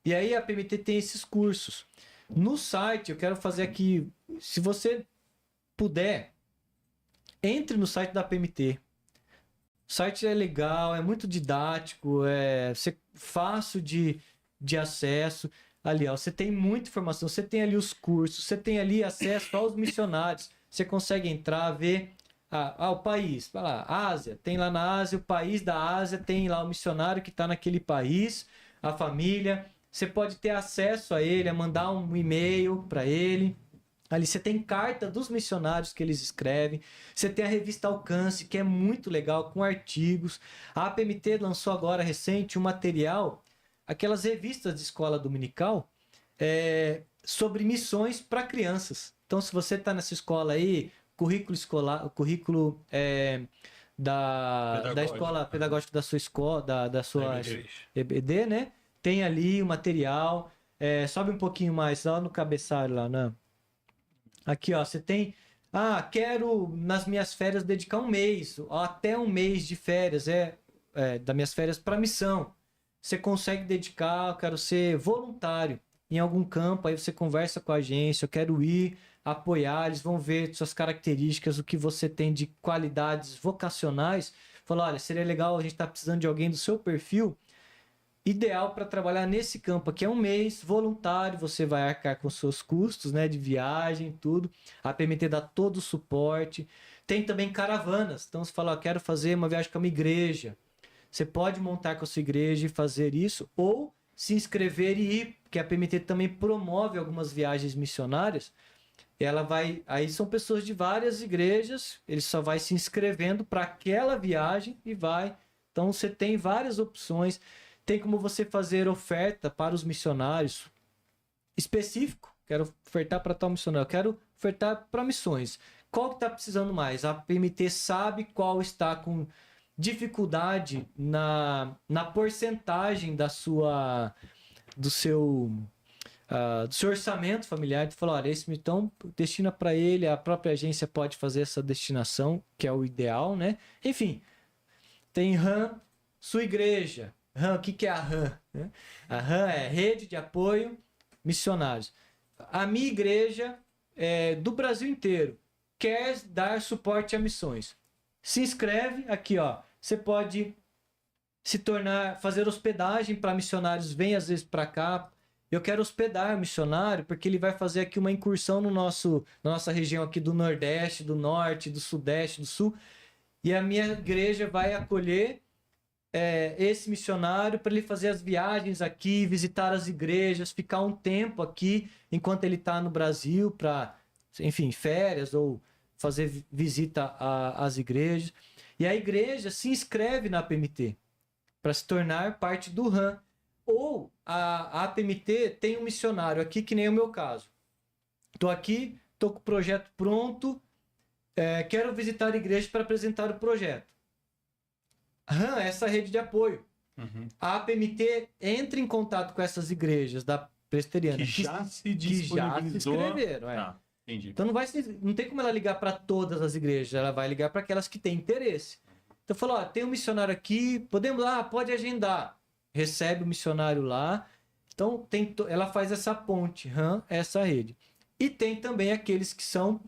E aí a PMT tem esses cursos. No site, eu quero fazer aqui, se você puder, entre no site da PMT. O site é legal, é muito didático, é fácil de acesso. Ali, você tem muita informação, você tem ali os cursos, você tem ali acesso aos missionários. Você consegue entrar, ver o país. Vai lá, Ásia, tem lá na Ásia, o país da Ásia, tem lá o missionário que está naquele país, a família. Você pode ter acesso a ele, a mandar um e-mail para ele. Ali você tem carta dos missionários que eles escrevem. Você tem a revista Alcance, que é muito legal, com artigos. A APMT lançou agora, recente, um material, aquelas revistas de escola dominical, sobre missões para crianças. Então, se você está nessa escola aí, currículo escolar, o currículo da Pedagógico. escola pedagógica da sua escola, da sua EBD. EBD, né? Tem ali o material. Sobe um pouquinho mais, lá no cabeçalho lá, né? Aqui, ó, você tem... quero nas minhas férias dedicar um mês, até um mês de férias, das minhas férias para missão. Você consegue dedicar, eu quero ser voluntário em algum campo, aí você conversa com a agência, eu quero ir, apoiar, eles vão ver suas características, o que você tem de qualidades vocacionais. Falar, olha, seria legal, a gente tá precisando de alguém do seu perfil, ideal para trabalhar nesse campo aqui, é um mês, voluntário, você vai arcar com seus custos, né, de viagem, tudo. A PMT dá todo o suporte. Tem também caravanas, então você fala, ó, quero fazer uma viagem com a minha igreja. Você pode montar com a sua igreja e fazer isso, ou se inscrever e ir, porque a PMT também promove algumas viagens missionárias. Aí são pessoas de várias igrejas, ele só vai se inscrevendo para aquela viagem e vai. Então você tem várias opções. Tem como você fazer oferta para os missionários específico. Quero ofertar para tal missionário, quero ofertar para missões. Qual que está precisando mais? A PMT sabe qual está com dificuldade na porcentagem do seu orçamento familiar. Tu falou, olha, esse então destina para ele, a própria agência pode fazer essa destinação, que é o ideal, né? Enfim, tem RAM, sua igreja. RAM, o que é a RAM? A RAM é Rede de Apoio Missionários. A minha igreja do Brasil inteiro quer dar suporte a missões. Se inscreve aqui, ó. Você pode fazer hospedagem para missionários, vem às vezes para cá. Eu quero hospedar missionário porque ele vai fazer aqui uma incursão na nossa região aqui do Nordeste, do Norte, do Sudeste, do Sul. E a minha igreja vai acolher esse missionário para ele fazer as viagens aqui, visitar as igrejas, ficar um tempo aqui enquanto ele está no Brasil para, enfim, férias ou fazer visita às igrejas. E a igreja se inscreve na APMT para se tornar parte do RAM. Ou a APMT tem um missionário aqui, que nem o meu caso. Estou aqui, estou com o projeto pronto, quero visitar a igreja para apresentar o projeto. RAM é essa rede de apoio. Uhum. A APMT entra em contato com essas igrejas da presbiteriana Que já se que já se disponibilizou. inscreveram. Entendi. Então não tem como ela ligar para todas as igrejas, ela vai ligar para aquelas que têm interesse. Então falou, ó, tem um missionário aqui, podemos lá, pode agendar. Recebe o missionário lá. Então ela faz essa ponte, essa rede. E tem também aqueles que são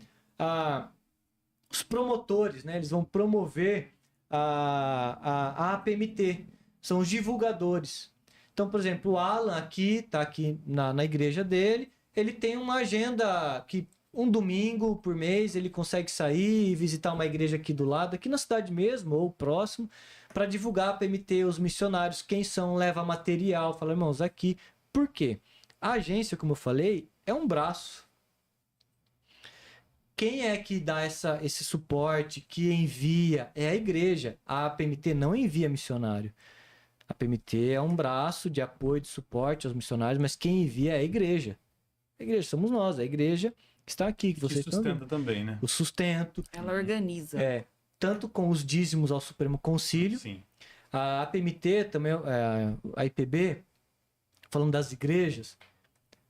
os promotores, né? Eles vão promover a APMT, são os divulgadores. Então, por exemplo, o Alan está aqui na igreja dele, ele tem uma agenda que um domingo por mês ele consegue sair e visitar uma igreja aqui do lado, aqui na cidade mesmo, ou próximo, para divulgar a PMT, os missionários, quem são, leva material, fala, irmãos, aqui. Por quê? A agência, como eu falei, é um braço. Quem é que dá esse suporte, que envia? É a igreja. A PMT não envia missionário. A PMT é um braço de apoio, de suporte aos missionários, mas quem envia é a igreja. A igreja somos nós, a igreja que está aqui, que vocês estão sustenta vendo. também, né? O sustento. Ela organiza. Tanto com os dízimos ao Supremo Concílio. Sim. A APMT também, a IPB, falando das igrejas,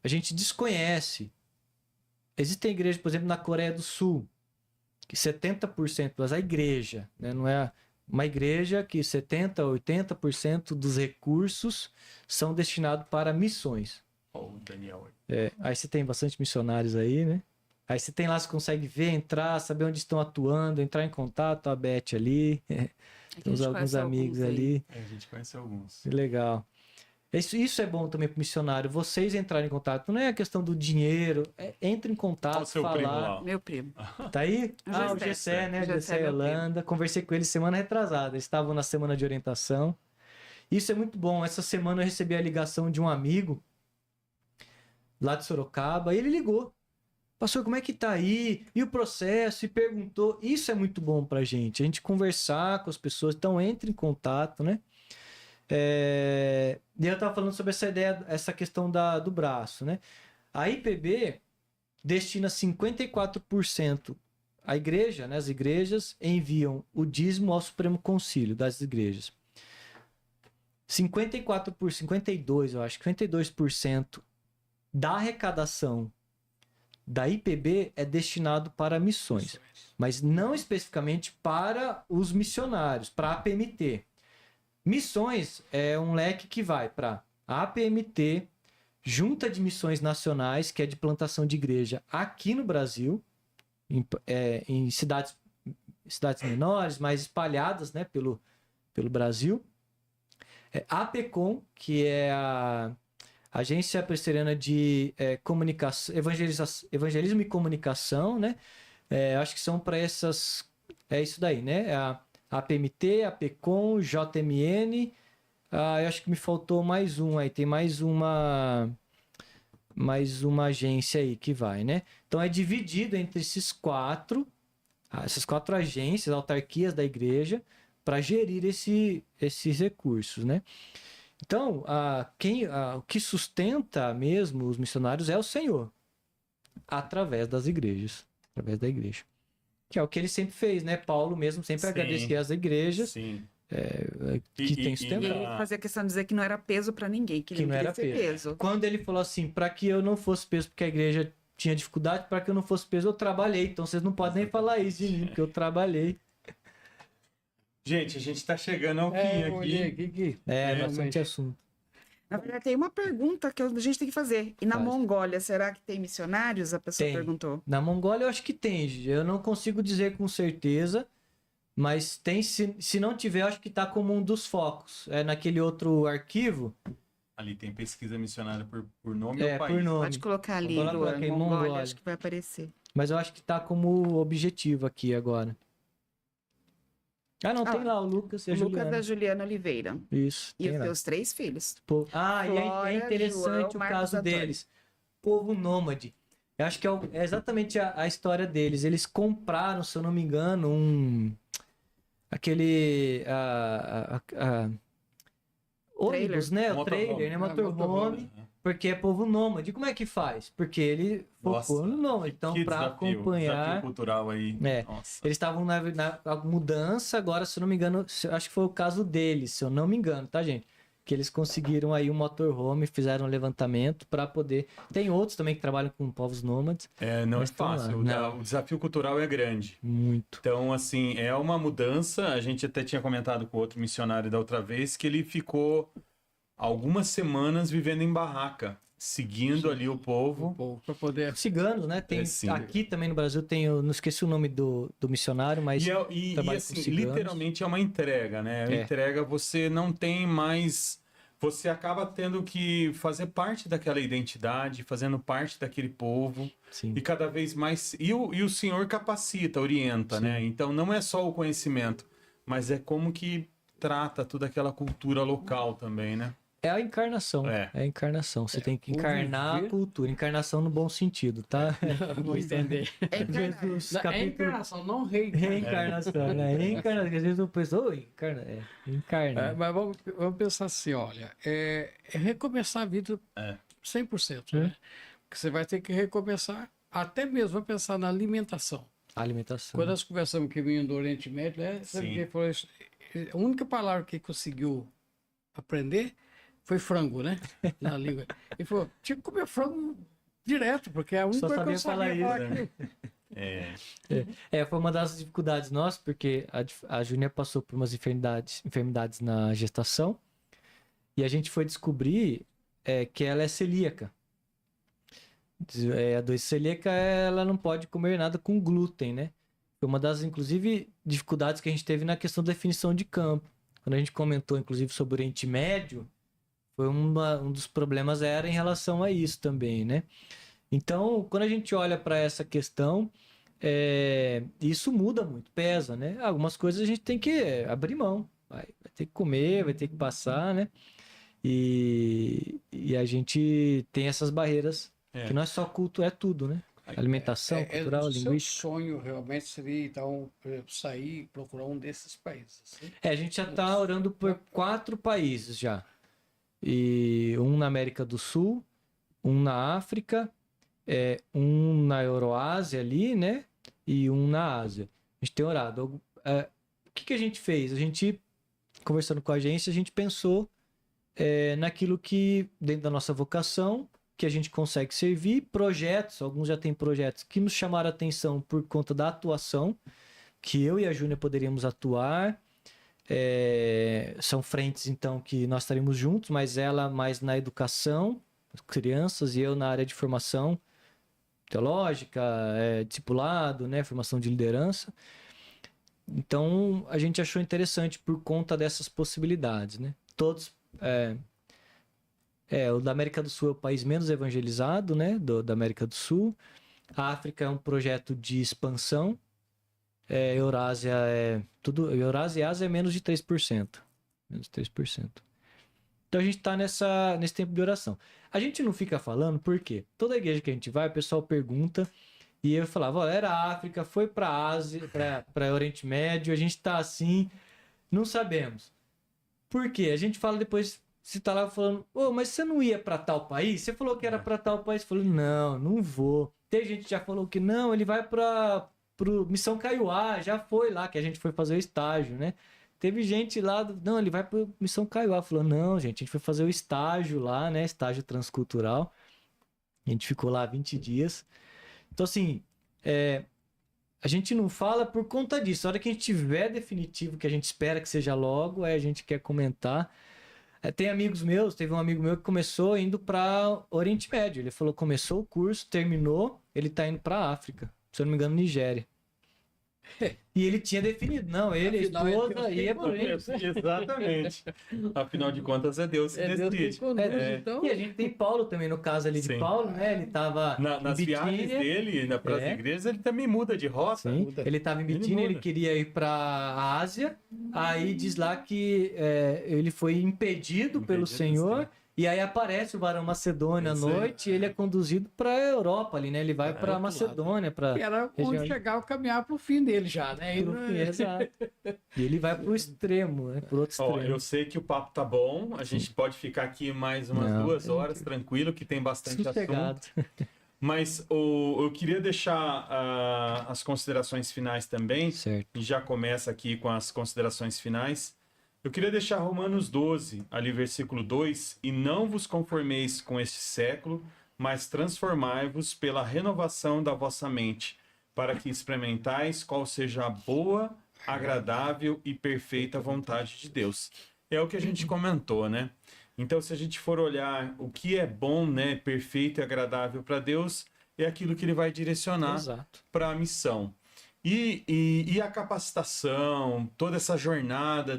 a gente desconhece. Existem igrejas, por exemplo, na Coreia do Sul, que 70%, mas a igreja, né, não é uma igreja que 70%, 80% dos recursos são destinados para missões. O Daniel. Aí você tem bastante missionários aí, né? Aí você tem lá, você consegue ver, entrar, saber onde estão atuando, entrar em contato, a Beth ali, temos alguns amigos ali. A gente conhece alguns. Que legal. Isso é bom também para o missionário, vocês entrarem em contato. Não é a questão do dinheiro, entre em contato, Olha o seu falar. primo lá. Meu primo. Tá aí? O O Gessé, né? O Gessé Gessé é meu Holanda. Conversei com ele semana retrasada. Eles estavam na semana de orientação. Isso é muito bom. Essa semana eu recebi a ligação de um amigo lá de Sorocaba. E ele ligou. Pastor, como é que tá aí? E o processo? E perguntou. Isso é muito bom pra gente. A gente conversar com as pessoas. Então, entre em contato, né? E eu estava falando sobre essa ideia, essa questão do braço, né? A IPB destina 54% a igreja, né, as igrejas enviam o dízimo ao Supremo Concílio das igrejas. 52%, eu acho, 52% da arrecadação da IPB é destinado para missões, mas não especificamente para os missionários, para a APMT. Missões é um leque que vai para a APMT, Junta de Missões Nacionais, que é de plantação de igreja aqui no Brasil, em cidades menores, mais espalhadas, né, pelo Brasil. A APECOM, que é a Agência Presbiteriana de Comunicação, Evangelismo e Comunicação, né? Acho que são para essas... É isso daí, né? A APMT, a APECOM, JMN... eu acho que me faltou mais um aí. Tem mais uma agência aí que vai, né? Então é dividido entre essas quatro agências, autarquias da igreja, para gerir esses recursos, né? Então, o que sustenta mesmo os missionários é o Senhor, através das igrejas, através da igreja. Que é o que ele sempre fez, né? Paulo mesmo sempre agradecia às igrejas. Sim. Que tem esse tempo. E ele fazia questão de dizer que não era peso para ninguém, que ele não não era queria ser peso. Quando ele falou assim, para que eu não fosse peso, porque a igreja tinha dificuldade, para que eu não fosse peso, eu trabalhei. Então vocês não podem nem falar isso de mim, porque eu trabalhei. Gente, a gente tá chegando ao fim aqui. Bastante assunto. Na verdade, tem uma pergunta que a gente tem que fazer. E na Faz. Mongólia, será que tem missionários? A pessoa Tem. perguntou. Na Mongólia eu acho que tem, eu não consigo dizer com certeza, mas tem, se não tiver, eu acho que tá como um dos focos. Naquele outro arquivo. Ali tem pesquisa missionária por nome ou país? Por nome. Pode colocar ali, Agora Luan, coloquei Mongólia, Mongólia. acho que vai aparecer. Mas eu acho que tá como objetivo aqui agora. Tem lá o Lucas e a Lucas Juliana. da Juliana Oliveira. Isso, E tem os lá. seus 3 filhos. E Flora, é interessante João, o caso Marcos Antônio. deles. Povo nômade. Eu acho que é exatamente a história deles. Eles compraram, se eu não me engano, ônibus, né? O trailer, né? Motorhome. Porque é povo nômade. Como é que faz? Porque ele focou no nômade. Então, para acompanhar... Desafio cultural aí. Nossa. Eles estavam na mudança, agora, se eu não me engano, acho que foi o caso deles, se eu não me engano, tá, gente? Que eles conseguiram aí um motorhome, fizeram um levantamento para poder... Tem outros também que trabalham com povos nômades. Não é Mas estão fácil. lá. O desafio cultural é grande. Muito. Então, assim, é uma mudança. A gente até tinha comentado com outro missionário da outra vez que ele ficou algumas semanas vivendo em barraca, seguindo ali o povo. Para poder... Ciganos, né? Tem, sim. aqui também no Brasil tem, não esqueci o nome do missionário, mas E trabalha assim, com ciganos. literalmente é uma entrega, né? A entrega, você não tem mais... Você acaba tendo que fazer parte daquela identidade, fazendo parte daquele povo. Sim. E cada vez mais... E o Senhor capacita, orienta, né? Então, não é só o conhecimento, mas é como que trata toda aquela cultura local também, né? É a encarnação. É. É a encarnação. Você tem que encarnar a cultura. Encarnação no bom sentido, tá? Vou entender. Jesus, É capítulo... encarnação, não reencarnação. Reencarnação, né? Reencarnação. Às vezes eu penso, encarna. Mas vamos pensar assim, olha, é recomeçar a vida 100%, né? Porque você vai ter que recomeçar, até mesmo pensar na alimentação. Alimentação. Quando nós conversamos que vinha do Oriente Médio, né? Sabe que falou isso? A única palavra que conseguiu aprender foi frango, né? Na língua. Ele falou, tinha que comer frango direto, porque é a única Só coisa que eu sabia sabia falar falar isso, aquilo. Foi uma das dificuldades nossas, porque a Júnia passou por umas enfermidades na gestação e a gente foi descobrir que ela é celíaca. A doença celíaca, ela não pode comer nada com glúten, né? Foi uma das, inclusive, dificuldades que a gente teve na questão da definição de campo. Quando a gente comentou, inclusive, sobre o Oriente Médio, foi um dos problemas era em relação a isso também, né? Então, quando a gente olha para essa questão, isso muda muito, pesa, né? Algumas coisas a gente tem que abrir mão, vai ter que comer, vai ter que passar, né? E a gente tem essas barreiras, que não é só culto, é tudo, né? Alimentação, cultural, o seu linguística. sonho realmente seria, então, sair e procurar um desses países. Assim? A gente já está orando por 4 países já. E um na América do Sul, um na África, um na Euroásia ali, né? e um na Ásia. A gente tem orado. O que a gente fez? A gente, conversando com a agência, a gente pensou naquilo que, dentro da nossa vocação, que a gente consegue servir, projetos, alguns já têm projetos que nos chamaram a atenção por conta da atuação, que eu e a Júnia poderíamos atuar. São frentes, então, que nós estaremos juntos, mas ela mais na educação, crianças, e eu na área de formação teológica, discipulado, né, formação de liderança. Então, a gente achou interessante por conta dessas possibilidades, né? Todos... o da América do Sul é o país menos evangelizado, né? Da América do Sul. A África é um projeto de expansão. Eurásia Eurásia e Ásia é menos de 3%. Menos de 3%. Então a gente está nesse tempo de oração. A gente não fica falando porque toda igreja que a gente vai, o pessoal pergunta, e eu falava, era África, foi para Ásia, para Oriente Médio, a gente está assim, não sabemos. Por quê? A gente fala depois, você tá lá falando, mas você não ia para tal país? Você falou que era para tal país. Eu falei, não vou. Tem gente que já falou que não, ele vai para Missão Kaiowá, já foi lá, que a gente foi fazer o estágio, né? Teve gente lá, não, ele vai para Missão Kaiowá. Falou, não, gente, a gente foi fazer o estágio lá, né? Estágio transcultural. A gente ficou lá 20 dias. Então, assim, a gente não fala por conta disso. A hora que a gente tiver definitivo, que a gente espera que seja logo, a gente quer comentar. Tem amigos meus, teve um amigo meu que começou indo para Oriente Médio. Ele falou, começou o curso, terminou, ele tá indo para África. Se eu não me engano, Nigéria. E ele tinha definido, não, ele, Afinal, a esposa, ia por por ele. Exatamente. Afinal de contas, é Deus que Deus que decide. conduz, então... E a gente tem Paulo também, no caso ali de Sim. Paulo, né? Ele tava Nas em viagens Bitínia. dele, para as igrejas, ele também muda de rota. Sim, ele estava em Bitínia, ele muda. queria ir para a Ásia, aí diz lá que ele foi impedido pelo Senhor, sim. e aí aparece o varão Macedônio à Isso aí. noite, e ele é conduzido para a Europa ali, né? Ele vai para outro Macedônia, para Que era onde chegava a caminhar para o fim dele já, né? Exato. E ele vai para o extremo, né? Para outro extremo. Eu sei que o papo tá bom, a gente pode ficar aqui mais umas Não, 2 horas, tranquilo, que tem bastante Sossegado. assunto. Mas eu queria deixar as considerações finais também, Certo. e já começa aqui com as considerações finais. Eu queria deixar Romanos 12, ali versículo 2, e não vos conformeis com este século, mas transformai-vos pela renovação da vossa mente, para que experimentais qual seja a boa, agradável e perfeita vontade de Deus. É o que a gente comentou, né? Então, se a gente for olhar o que é bom, né, perfeito e agradável para Deus, é aquilo que ele vai direcionar Exato. para a missão. E a capacitação, toda essa jornada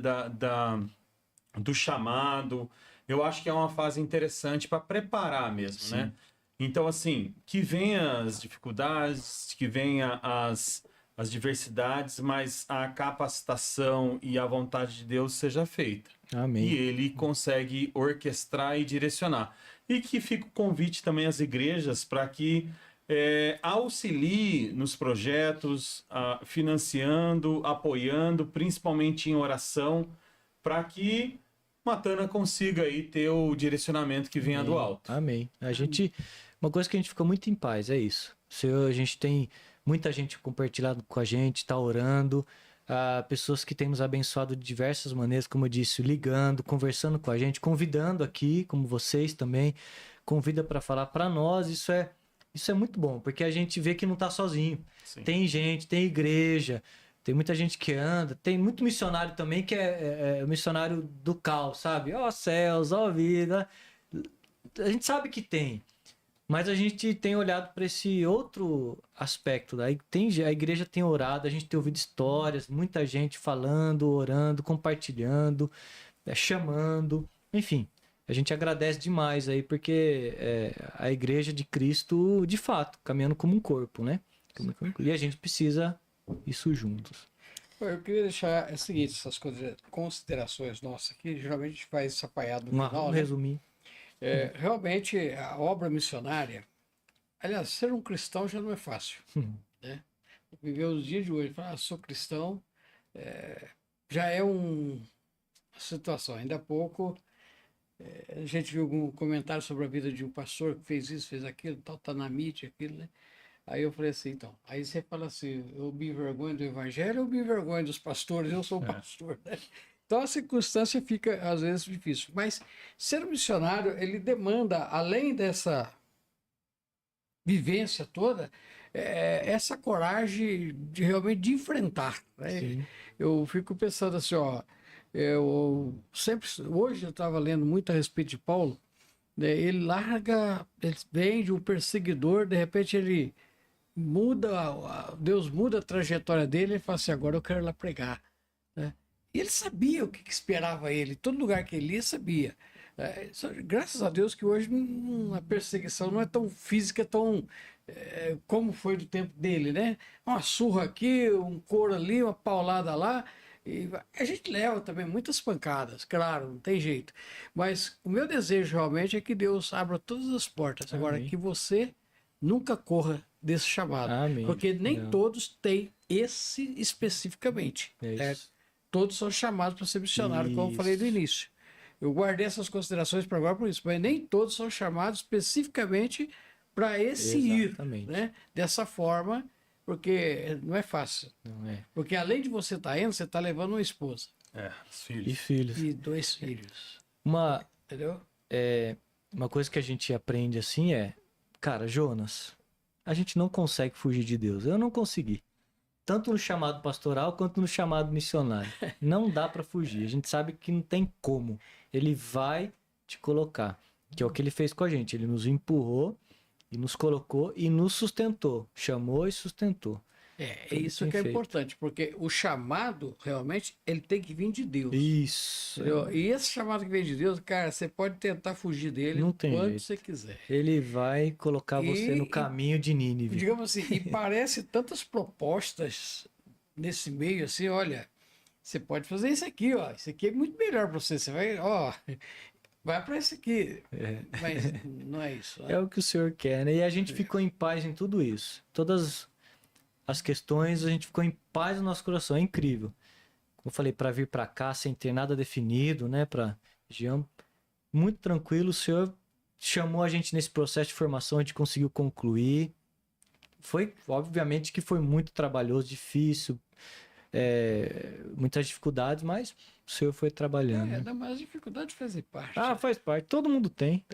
do chamado, eu acho que é uma fase interessante para preparar mesmo, Sim. né? Então, assim, que venha as dificuldades, que venha as diversidades, mas a capacitação e a vontade de Deus seja feita. Amém. E ele consegue orquestrar e direcionar. E que fica o convite também às igrejas para que auxilie nos projetos, financiando, apoiando, principalmente em oração, para que Matana consiga aí ter o direcionamento que venha do alto. Amém. Uma coisa que a gente ficou muito em paz, é isso. A gente tem muita gente compartilhado com a gente, está orando, pessoas que têm nos abençoado de diversas maneiras, como eu disse, ligando, conversando com a gente, convidando aqui, como vocês também, convida para falar para nós. Isso é muito bom, porque a gente vê que não está sozinho. Sim. Tem gente, tem igreja, tem muita gente que anda, tem muito missionário também que é missionário do caos, sabe? Ó céus, ó vida. A gente sabe que tem, mas a gente tem olhado para esse outro aspecto. Daí a igreja tem orado, a gente tem ouvido histórias, muita gente falando, orando, compartilhando, chamando, enfim. A gente agradece demais aí, porque a igreja de Cristo, de fato, caminhando como um corpo, né? E a gente precisa isso juntos. Eu queria deixar o seguinte, essas considerações nossas aqui, geralmente a gente faz esse apanhado no final, Vamos né? resumir. Realmente, a obra missionária, aliás, ser um cristão já não é fácil, né? Viver os dias de hoje, falar, sou cristão, já é uma situação. Ainda há pouco, a gente viu algum comentário sobre a vida de um pastor que fez isso, fez aquilo, tal, tá na mídia, aquilo, né? Aí eu falei assim, então, aí você fala assim, eu me envergonho do evangelho ou me envergonho dos pastores? Eu sou pastor, né? Então a circunstância fica, às vezes, difícil. Mas ser um missionário, ele demanda, além dessa vivência toda, essa coragem de realmente de enfrentar, né? Sim. Eu fico pensando assim, ó, hoje eu estava lendo muito a respeito de Paulo, né? Ele vem de um perseguidor, de repente ele Deus muda a trajetória dele e fala assim, agora eu quero ir lá pregar, né? E ele sabia o que esperava ele, todo lugar que ele ia sabia. Graças a Deus que hoje a perseguição não é tão física, tão como foi do tempo dele, né? Uma surra aqui, um couro ali, uma paulada lá. E a gente leva também muitas pancadas, claro, não tem jeito. Mas o meu desejo realmente é que Deus abra todas as portas. Agora, Amém. que você nunca corra desse chamado. Amém. Porque nem Não. todos têm esse especificamente. É isso. Todos são chamados para ser missionário, como eu falei no Isso. início. Eu guardei essas considerações para agora por isso, mas nem todos são chamados especificamente para esse Exatamente. ir, né? Dessa forma, porque não é fácil. Não é. Porque além de você estar indo, você está levando uma esposa Os E filhos. filhos. e 2 filhos, Uma, entendeu? uma coisa que a gente aprende assim cara, Jonas, a gente não consegue fugir de Deus. Eu não consegui. Tanto no chamado pastoral quanto no chamado missionário. Não dá para fugir. A gente sabe que não tem como. Ele vai te colocar. Que é o que ele fez com a gente. Ele nos empurrou e nos colocou e nos sustentou. Chamou e sustentou. É isso bem que é feito. importante, porque o chamado, realmente, ele tem que vir de Deus. Isso. Entendeu? E esse chamado que vem de Deus, cara, você pode tentar fugir dele Não tem quando jeito. você quiser. Ele vai colocar você no caminho de Nínive. Digamos assim, e parece tantas propostas nesse meio, assim, olha, você pode fazer isso aqui, ó, isso aqui é muito melhor para você, você vai, ó, vai para isso aqui, mas não é isso, né? É o que o Senhor quer, né? E a gente ficou em paz em tudo isso. Todas as questões, a gente ficou em paz no nosso coração. É incrível. Como eu falei, para vir para cá sem ter nada definido, né? Para região, muito tranquilo. O Senhor chamou a gente nesse processo de formação, a gente conseguiu concluir. Foi, obviamente, que foi muito trabalhoso, difícil, muitas dificuldades, mas o Senhor foi trabalhando. né? Ainda mais a dificuldade de fazer parte. Ah, faz parte. Todo mundo tem.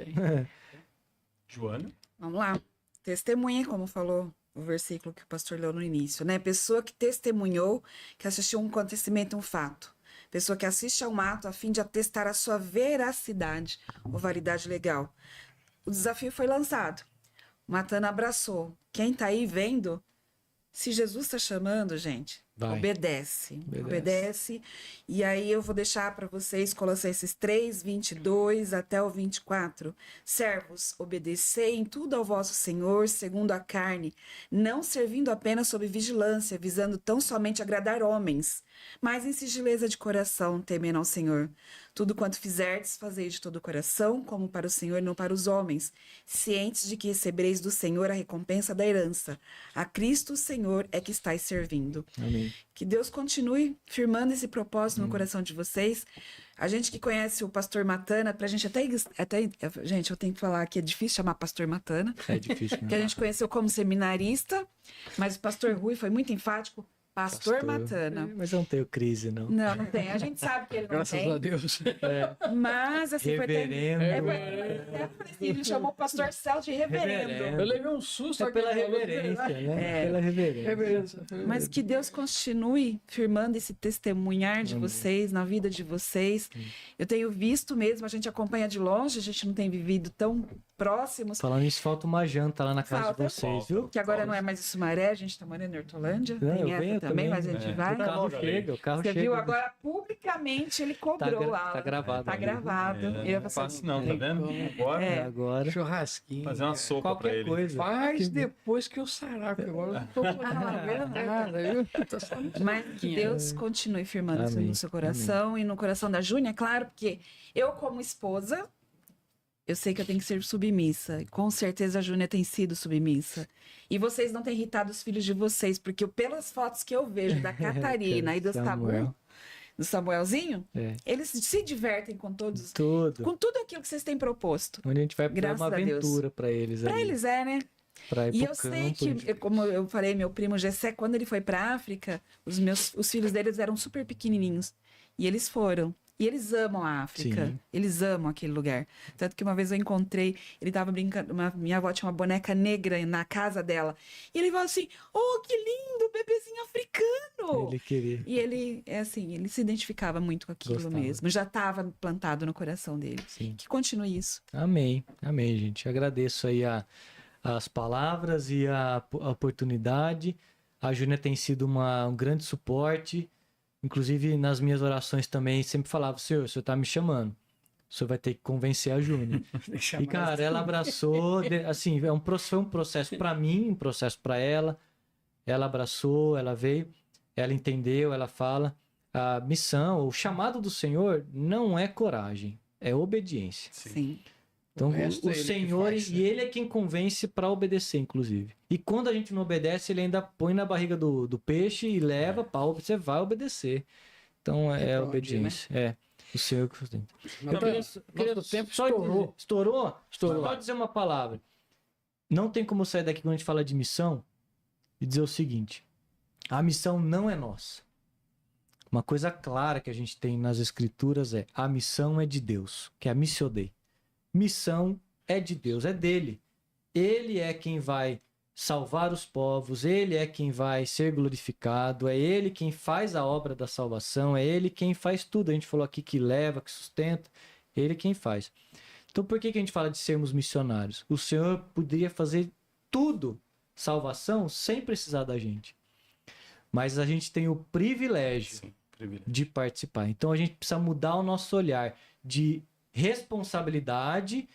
Joana? Vamos lá. Testemunha, como falou o versículo que o pastor leu no início, né? Pessoa que testemunhou, que assistiu um acontecimento, um fato. Pessoa que assiste a um ato a fim de atestar a sua veracidade ou validade legal. O desafio foi lançado. Matana abraçou. Quem tá aí vendo, se Jesus está chamando, gente, Vai. obedece. Obedece. Obedece. E aí eu vou deixar para vocês Colossenses 3, 22 até o 24. Servos, obedecei em tudo ao vosso Senhor, segundo a carne, não servindo apenas sob vigilância, visando tão somente agradar homens, mas em sigileza de coração, temendo ao Senhor. Tudo quanto fizerdes, fazei de todo o coração, como para o Senhor e não para os homens, cientes de que recebereis do Senhor a recompensa da herança. A Cristo, o Senhor, é que estáis servindo. Amém. Que Deus continue firmando esse propósito no coração de vocês. A gente que conhece o pastor Matana, pra gente até gente, eu tenho que falar que é difícil chamar pastor Matana, É difícil, né? que a gente conheceu como seminarista, mas o pastor Rui foi muito enfático, pastor Matana. Mas eu não tenho crise, não. Não, não tem. A gente sabe que ele não Graças tem. a Deus. Mas assim foi até... Reverendo. Ele chamou o pastor Celso de reverendo. Eu levei um susto É aqui, pela falou, reverência, né? É. Pela reverência. Reverência. Mas que Deus continue firmando esse testemunhar de vocês, na vida de vocês. Eu tenho visto mesmo, a gente acompanha de longe, a gente não tem vivido tão próximos. Falando isso, falta uma janta lá na casa Falta. de vocês, viu? Que agora não é mais em Sumaré, a gente tá morando em Hortolândia. Não, Tem eu essa venho também, mas a gente vai. O carro Logo ali. chega, o carro Você chega. viu? Agora, publicamente, ele cobrou lá. Tá gravado. Tá ali. gravado. É, Ele vai não passar- fácil não, tá vendo? Agora, É. Agora, Churrasquinho. fazer uma sopa pra qualquer ele. coisa. Faz depois que eu sarar, porque agora eu não tô podendo nada, viu? Tô só no Mas que Deus continue firmando isso Amém. no seu coração e no coração da Júnia, é claro, porque eu, como esposa, eu sei que eu tenho que ser submissa. E com certeza a Júnia tem sido submissa. E vocês não têm irritado os filhos de vocês, porque pelas fotos que eu vejo da Catarina e do Samuel. do Samuelzinho, É. eles se divertem com todos, Tudo. com tudo aquilo que vocês têm proposto. Onde a gente vai pra Graças uma a Deus. aventura pra eles Pra ali. eles é, né? Pra ir E pro eu sei campo, que, como eu falei, meu primo Gessé, quando ele foi para África, os filhos deles eram super pequenininhos. E eles foram. E eles amam a África. Sim. Eles amam aquele lugar. Tanto que uma vez eu encontrei, ele tava brincando, minha avó tinha uma boneca negra na casa dela. E ele falou assim: "Oh, que lindo, bebezinho africano!" Ele queria. E ele, é assim, ele se identificava muito com aquilo Gostava. mesmo. Já estava plantado no coração dele. Sim. Que continue isso. Amém, amém, gente. Agradeço aí as palavras e a oportunidade. A Júnia tem sido um grande suporte. Inclusive, nas minhas orações também, sempre falava: Senhor, o Senhor tá me chamando. O Senhor vai ter que convencer a Júnia. E, cara, ela abraçou. Assim, foi um processo para mim, um processo para ela. Ela abraçou, ela veio, ela entendeu, ela fala. A missão, o chamado do Senhor não é coragem, é obediência. Sim. Então, O resto o é ele que Senhor, faz, né? e Ele é quem convence para obedecer, inclusive. E quando a gente não obedece, Ele ainda põe na barriga do peixe e leva para você vai obedecer. Então, é pra onde, obediência. É, o Senhor que sustenta. Querido, o tempo Só estourou. Estourou? Estourou. Só dizer uma palavra. Não tem como sair daqui quando a gente fala de missão e dizer o seguinte: a missão não é nossa. Uma coisa clara que a gente tem nas escrituras é: a missão é de Deus, que é a missio Dei. Missão é de Deus, é dele. Ele é quem vai salvar os povos, ele é quem vai ser glorificado, é ele quem faz a obra da salvação, é ele quem faz tudo. A gente falou aqui que leva, que sustenta, ele quem faz. Então por que a gente fala de sermos missionários? O Senhor poderia fazer tudo, salvação, sem precisar da gente. Mas a gente tem o privilégio Sim, privilégio. de participar. Então a gente precisa mudar o nosso olhar de responsabilidade,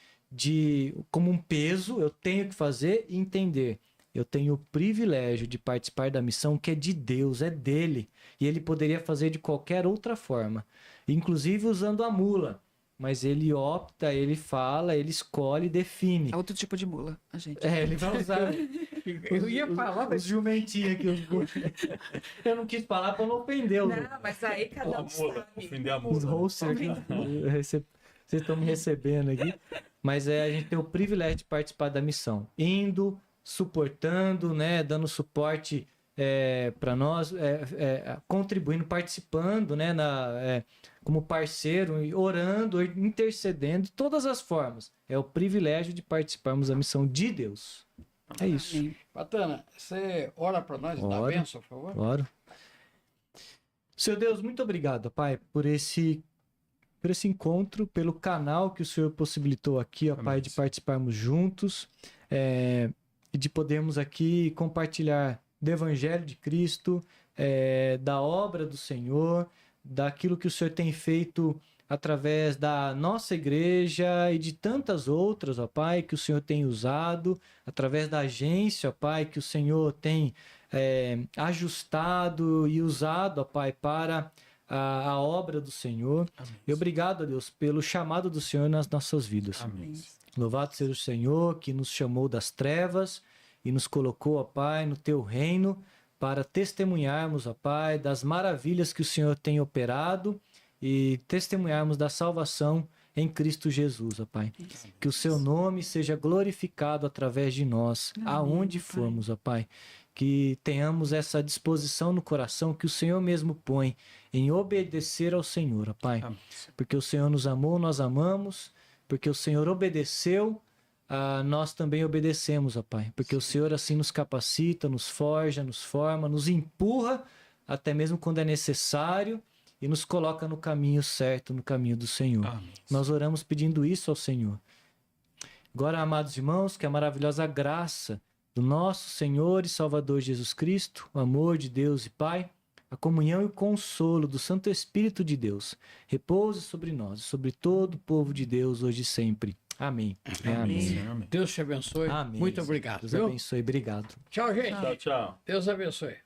como um peso, eu tenho que fazer e entender. Eu tenho o privilégio de participar da missão que é de Deus, é dele. E ele poderia fazer de qualquer outra forma, inclusive usando a mula. Mas ele opta, ele fala, ele escolhe, define. É outro tipo de mula, a gente. Ele vai usar Eu ia falar, os jumentinhos aqui. Eu não quis falar para não ofender os, Não, mas aí cada A um mula, sabe. ofender a os mula. hosts aqui. Vocês estão me recebendo aqui. Mas a gente tem o privilégio de participar da missão. Indo, suportando, né, dando suporte para nós, contribuindo, participando, né, como parceiro, orando, intercedendo, de todas as formas. É o privilégio de participarmos da missão de Deus. É isso. Amém. Patana, você ora para nós e dá Oro. bênção, por favor? Claro. Seu Deus, muito obrigado, Pai, por esse encontro, pelo canal que o Senhor possibilitou aqui, ó, Amém. Pai, de participarmos juntos e de podermos aqui compartilhar do Evangelho de Cristo, da obra do Senhor, daquilo que o Senhor tem feito através da nossa igreja e de tantas outras, ó Pai, que o Senhor tem usado, através da agência, ó Pai, que o Senhor tem ajustado e usado, ó Pai, para a obra do Senhor. Amém. E obrigado, ó Deus, pelo chamado do Senhor nas nossas vidas. Amém. Louvado seja o Senhor que nos chamou das trevas e nos colocou, ó Pai, no teu reino para testemunharmos, ó Pai, das maravilhas que o Senhor tem operado e testemunharmos da salvação em Cristo Jesus, ó Pai. Que o seu nome seja glorificado através de nós, Amém, aonde ó Pai. formos, ó Pai. Que tenhamos essa disposição no coração que o Senhor mesmo põe em obedecer ao Senhor, ó Pai. Amém. Porque o Senhor nos amou, nós amamos, porque o Senhor obedeceu, nós também obedecemos, ó Pai. Porque o Senhor assim nos capacita, nos forja, nos forma, nos empurra, até mesmo quando é necessário, e nos coloca no caminho certo, no caminho do Senhor. Amém. Nós oramos pedindo isso ao Senhor. Agora, amados irmãos, que a maravilhosa graça do nosso Senhor e Salvador Jesus Cristo, o amor de Deus e Pai, a comunhão e o consolo do Santo Espírito de Deus repouse sobre nós e sobre todo o povo de Deus hoje e sempre. Amém. Amém. Senhor, amém. Deus te abençoe. Amém. Muito obrigado. Deus Viu? abençoe. Obrigado. Tchau, gente. Tchau, tchau. Deus abençoe.